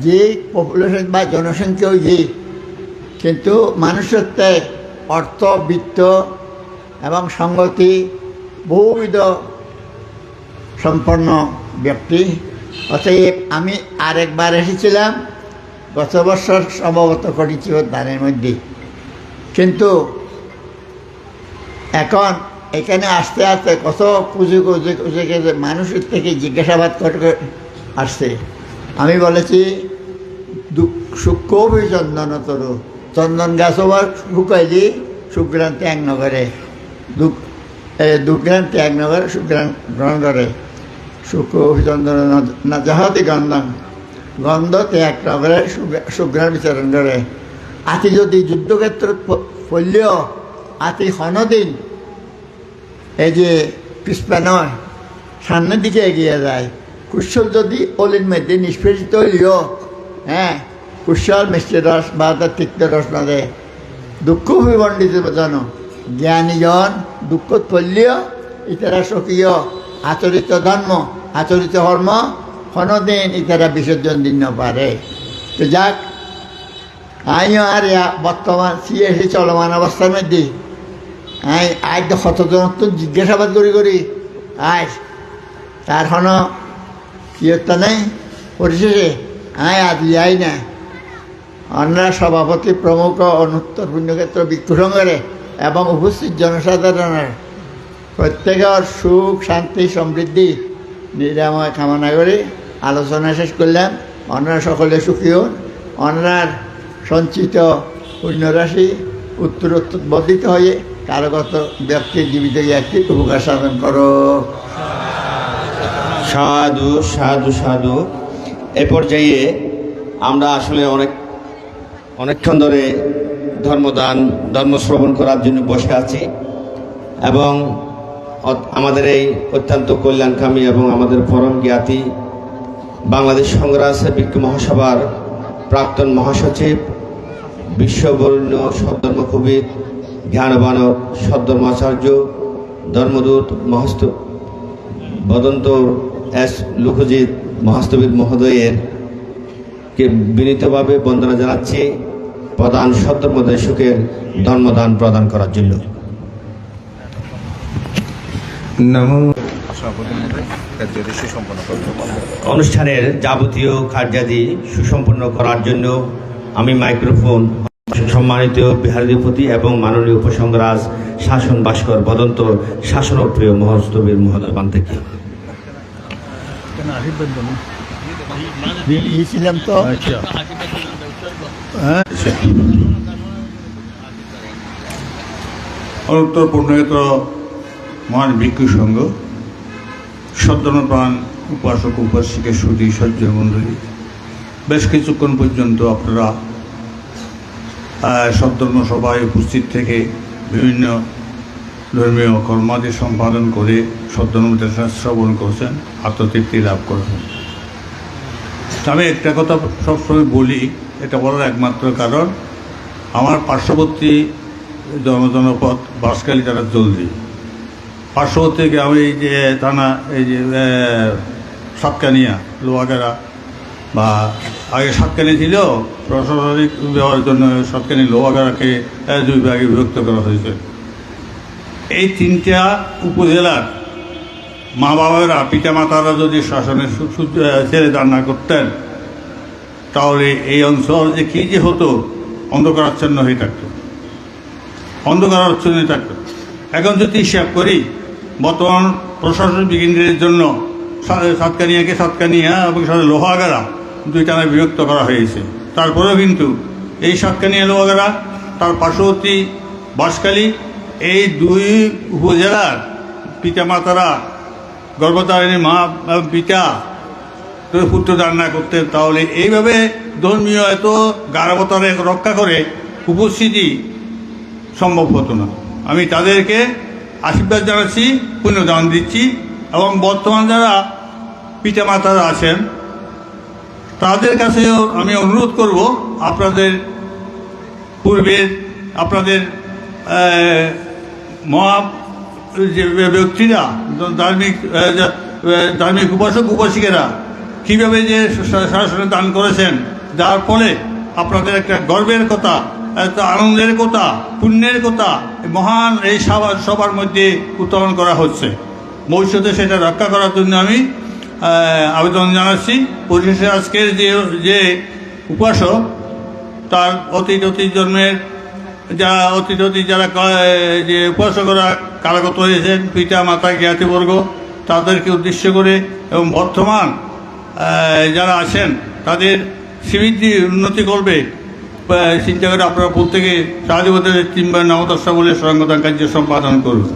[SPEAKER 8] যে পপুলেশন বা জনসংখ্যাও যে, কিন্তু মানুষের অর্থ বিত্ত এবং সংগতি বহুবিধ সম্পন্ন ব্যক্তি। অতএব আমি আরেকবার এসেছিলাম গত বছর সম্ভবত করেছি দানের মধ্যে, কিন্তু এখন এখানে আসতে আসতে কত পুজো মানুষের থেকে জিজ্ঞাসাবাদ করে আসছে। আমি বলেছি শুকোপি চন্দন তরু, চন্দন গাছ আবার শুকাইলি সুগ্রাম ত্যাগ নগরে, দুগ্রাম ত্যাগ নগরে সুগ্রাম গ্রহণ করে। শুকোপি চন্দন না যাহাতি গন্ধাং, গন্ধ ত্যাগ নগরে সুগ্রাম বিচরণ করে। আতি যদি যুদ্ধক্ষেত্র পড়লেও আতি হনদিন এই যে পিছপা নয়, সামনের দিকে এগিয়ে যায়। কুশল যদি অলির মধ্যে নিষ্পেষিত হইলেও কুশল মিষ্টি রস বা তার তিক্ত রস না দেয়। দুঃখ বিবণ্ডিত জন জ্ঞানীজন দুঃখ পড়লেও ইতারা স্বকীয় আচরিত ধর্ম আচরিত কর্ম কোনোদিন ইতারা বিসর্জন দিন পারে। তো যাক, আমিও আর বর্তমান সিএসি চলমান অবস্থার মধ্যে আজ কতজন তো জিজ্ঞাসাবাদ করি আজ তার কোনো ইয়ত্তা নেই। পরিশেষে আজ যাই না অন্যান্য সভাপতি প্রমুখ অনুত্তর পুণ্যক্ষেত্র ভিক্ষু সংঘের এবং উপস্থিত জনসাধারণের প্রত্যেকের সুখ শান্তি সমৃদ্ধি নিরাময় কামনা করে আলোচনা শেষ করলাম। অন্যান্য সকলে সুখী হন, অন্যান্য সঞ্চিত পুণ্যরাশি উত্তরোত্তর বর্ধিত হয়ে কারগত ব্যক্তির জীবিত একটি উপকার সাধন করো।
[SPEAKER 3] সাধু সাধু সাধু। এ পর্যায়ে আমরা আসলে অনেকক্ষণ ধরে ধর্ম শ্রবণ করার জন্য বসে আছি এবং আমাদের এই অত্যন্ত কল্যাণকামী এবং আমাদের পরম জ্ঞাতি বাংলাদেশ সংগ্রাস ভিক্ষু মহাসভার প্রাক্তন মহাসচিব, বিশ্ববরেণ্য সদ্ধর্মকবির জ্ঞানবান সদ্ধর্মাচার্য ধর্মদূত বদন্ত এস লুখুজিৎ মহাস্তবিদ মহোদয়ের কে বিনীতভাবে বন্দনা জানাচ্ছি প্রধান সদ্ধর্মদেশকের ধর্মদান প্রদান করার জন্য। অনুষ্ঠানের যাবতীয় কার্যাদি সুসম্পন্ন করার জন্য আমি মাইক্রোফোন সম্মানিত বিহারাধিপতি এবং মাননীয় উপসংঘরাজ শাসন ভাস্কর বদন্ত শাসনপ্রিয় মহস্তবীর মহোদয় বান থেকে
[SPEAKER 9] অনুত্তর পুণ্যক্ষেত্র মহান ভিক্ষু সংঘ সদ্ধর্মপ্রাণ উপাসক উপাসিকা সুধী সজ্জ মণ্ডলী, বেশ কিছুক্ষণ পর্যন্ত আপনারা সদ্ধর্ম সভায় উপস্থিত থেকে বিভিন্ন ধর্মীয় কর্মাদি সম্পাদন করে সদ্যনুমোদন শ্রবণ করছেন, আত্মতৃপ্তি লাভ করেছেন। আমি একটা কথা সবসময় বলি, এটা বলার একমাত্র কারণ আমার পার্শ্ববর্তী জনপদ বাঁশখালী তারা জলদি, পার্শ্ববর্তী গ্রামে এই যে থানা, এই যে সাতকানিয়া, লোহাগাড়া, বা আগে সাতকানি ছিল, প্রশাসনিক ব্যবহারের জন্য সাতকানি লোহাগাড়াকে 2 ভাগে বিভক্ত করা হয়েছে। এই 3টা উপজেলার মা বাবারা, পিতা মাতারা যদি শাসনের ছেড়ে দান না করতেন, তাহলে এই অঞ্চল যে কী যে হতো, অন্ধকারাচ্ছন্ন হয়ে থাকতো, অন্ধকারাচ্ছন্ন হয়ে থাকতো। এখন যদি হিসাব করি, বর্তমান প্রশাসনিক কেন্দ্রের জন্য সাতকানিয়াকে সাতকানিয়া এবং সাথে লোহাগাড়া 2 টানায় বিভক্ত করা হয়েছে। তারপরেও কিন্তু এই সাতকানিয়া লোহাগাড়া, তার পার্শ্ববর্তী বাঁশখালী, এই 2 উপজেলার পিতা মাতারা, গর্ভধারিণী মা পিতা পুত্র দান না করতেন, তাহলে এইভাবে ধর্মীয় এত গাঢ়বতারে রক্ষা করে উপস্থিতি সম্ভব হতো না। আমি তাদেরকে আশীর্বাদ জানাচ্ছি, পুণ্যদান দিচ্ছি, এবং বর্তমান যারা পিতা মাতারা আছেন তাদের কাছেও আমি অনুরোধ করব, আপনাদের পূর্বের আপনাদের মহা যে ব্যক্তিরা, ধার্মিক উপাসক উপাসিকেরা কীভাবে যে শাসনে দান করেছেন, যার ফলে আপনাদের একটা গর্বের কথা, একটা আনন্দের কথা, পুণ্যের কথা মহান এই সবার মধ্যে উত্তোলন করা হচ্ছে। ভবিষ্যতে সেটা রক্ষা করার জন্য আমি আবেদন জানাচ্ছি। পরিশেষে আজকের যে উপাসক, তার অতীত জন্মের যারা যে উপাসকরা কারাগত হয়েছেন, পিতা মাতা জ্ঞাতিবর্গ, তাদেরকে উদ্দেশ্য করে এবং বর্তমান যারা আছেন তাদের শ্রীবৃদ্ধি উন্নতি করবে চিন্তা করে আপনারা প্রত্যেকে সাহায্যবাদের 3 বার নবদশা বলে সঙ্গদান কার্য সম্পাদন করুন।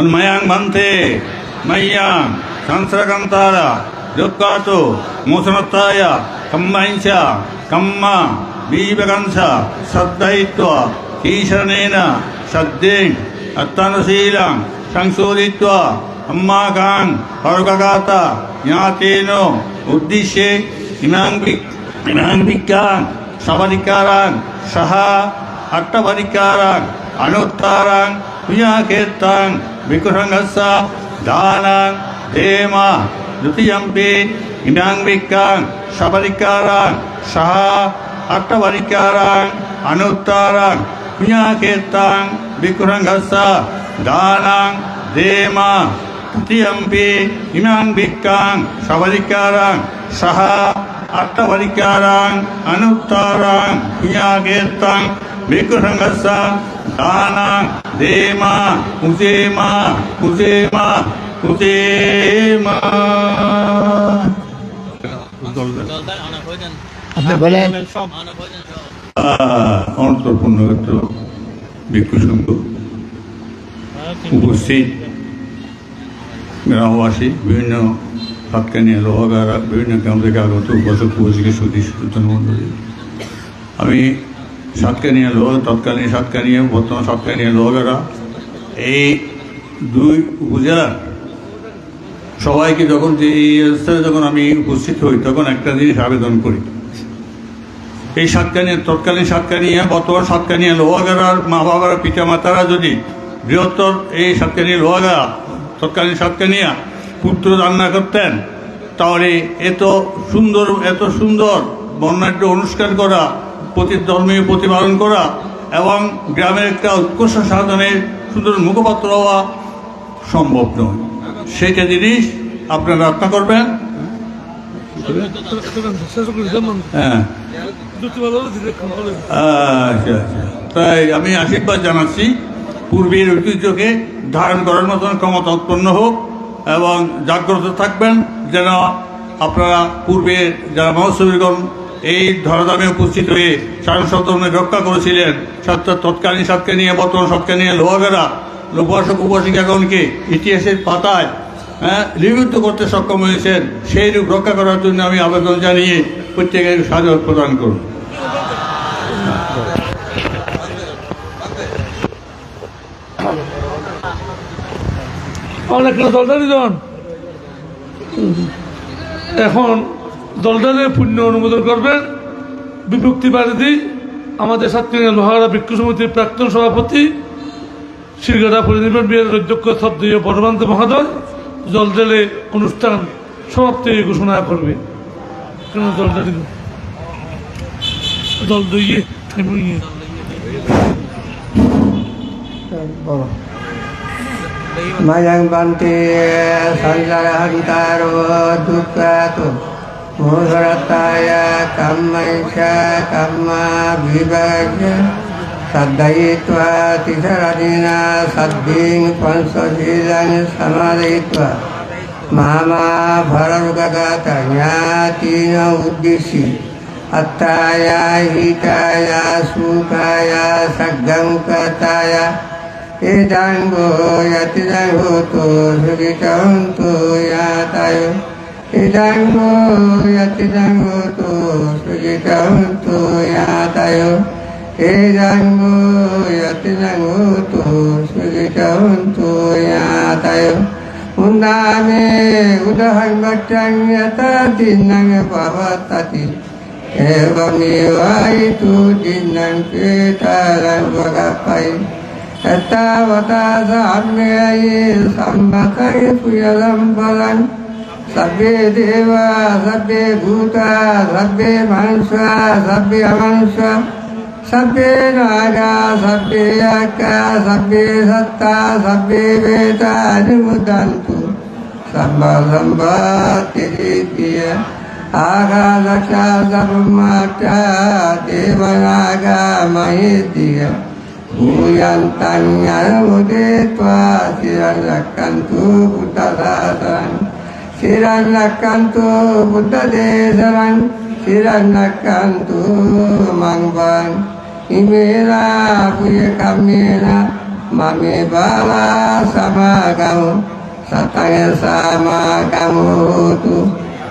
[SPEAKER 9] Unmayang bante, mayang, sansrakantara, jokkato, mosanataya, kammaincha, kamma, vivakansa, saddhaitva, isharanena, saddeng, attanasilang, sangsoditva, ammakang, parukagata, nyateno, uddishe, imang bikang, savarikaran, saha, attavarikaran, anuttaran, Punyaketang, Bikurangasa, Danang, Dema, Dutiyampi, Inang Bikang, Sabarikaran, Saha, Attavarikaran, Anuttaran, Punyaketang, Bikurangasa, Danang, Dema, Dutiyampi, Inang Bikang, Sabarikaran, Saha, Attavarikaran, Anuttaran, Punyaketang, Bikurangasa, Danang, Dema, Uzema, Uzema, Uzema. অন্তর্পূর্ণ ভিক্ষু সংঘ উপস্থিত গ্রামবাসী, বিভিন্ন সাতকানিয়া লোহাগাড়া, বিভিন্ন গ্রাম থেকে আগত উপাসক উপাসিকের সতীর্থমণ্ডলী, আমি সাতকানিয়া তৎকালীন সাতকানিয়া, বর্তমান সাতকানিয়া লোহাগাড়া, এই 2 উপজেলার সবাইকে যখন এই স্থানে যখন আমি উপস্থিত হই, তখন একটা জিনিস আবেদন করি। এই সাতকানিয়া, তৎকালীন সাতকানিয়া, বর্তমান সাতকানিয়া লোহাগাড়ার মা বাবারা, পিতা মাতারা যদি বৃহত্তর এই সাতকানিয়া লোহাগাড়া, তৎকালীন সাতকানিয়া পুত্র দান না করতেন, তাহলে এত সুন্দর বর্ণাঢ্য অনুষ্ঠান করা, ধর্মীয় প্রতিপালন করা এবং গ্রামের একটা উৎকর্ষ সাধনের সুন্দর মুখপাত্র হওয়া সম্ভব নয়। সেইটা জিনিস আপনারা রক্ষা করবেন। হ্যাঁ, আচ্ছা, তাই আমি আশীর্বাদ জানাচ্ছি, পূর্বের ঐতিহ্যকে ধারণ করার মতন ক্ষমতা উৎপন্ন হোক এবং জাগ্রত থাকবেন, যেন আপনারা পূর্বের যারা মহোৎসবীগণ এই ধরাধামে উপস্থিত হয়ে শাসন রক্ষা করেছিলেন, তৎকালীন সাতকানিয়া, বর্তমান সাতকানিয়া লোহাগাড়া উপাসক উপাসিকাগণকে ইতিহাসের পাতায় লিপিবদ্ধ করতে সক্ষম হয়েছেন, সেই রূপ রক্ষা করার জন্য আমি আবেদন জানিয়ে প্রত্যেকের সাধুবাদ প্রদান করুন।
[SPEAKER 6] দলদারি জন এখন দলদারের পুণ্য অনুমোদন করবেন বিভক্তি বাড়ি আমাদের সাতক্ষীরা লোহাগড়া ভিক্ষু সমিতির প্রাক্তন সভাপতি শিরগাড়া পরিনির্বাণ বিহারের অধ্যক্ষ শ্রদ্ধেয় বড়বান্ত মহোদয় দলদারে অনুষ্ঠান সমাপ্তি ঘোষণা করবে। কেন দলদারি দল দইয়ে
[SPEAKER 2] Mayang bante sanjaya hantaro dukkhato mudharataya kammaisha kamma vibhajya saddhayitva tisaradina saddhing pansasilang samadhitva mama bhararugagatanya tina uddishi attaya hitaya sukaya saggamukataya Idango yatidango to sugitanto yatayo Idango yatidango to sugitanto yatayo Idango yatidango to sugitanto yatayo Undame udahan batang yata dinang pavatati Evam niwaitu dinang kita lang bagapai Etavata samyayi sambakai puyalam balan Sabbe deva, sabbe bhuta, sabbe mansa, sabbe amansa Sabbe naga, sabbe yaka, sabbe satta, sabbe veda animudantu Samba samba tiritiya Aga daksha sabumata devanaga mahitiya Uyantanya mudetwa siranakantu buddha dasaran Siranakantu buddha desaran Siranakantu mangban Imera puya kamera Mame bala sama kamu Satanya sama kamu tu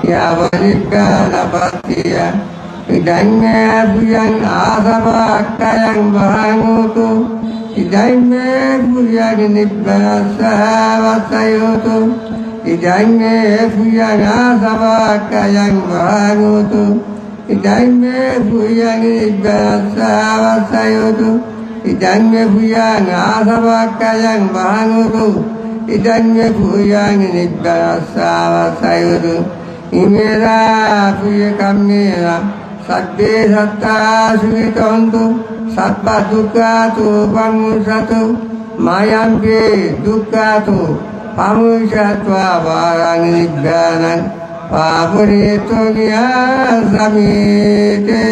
[SPEAKER 2] Ya walika napatiya Idangnya buyang asaba kayang bahangutu Idangnya buyang nibbana sahabatayutu Idangnya buyang asaba kayang bahangutu Idangnya buyang nibbana sahabatayutu Idangnya buyang asaba kayang bahangutu Idangnya buyang nibbana sahabatayutu Imera puya kamera Sabbe satta sugitantu Sabba dukkatu pamusatu Mayampi dukkatu pamusatva varang nibbanan Papurito gya samite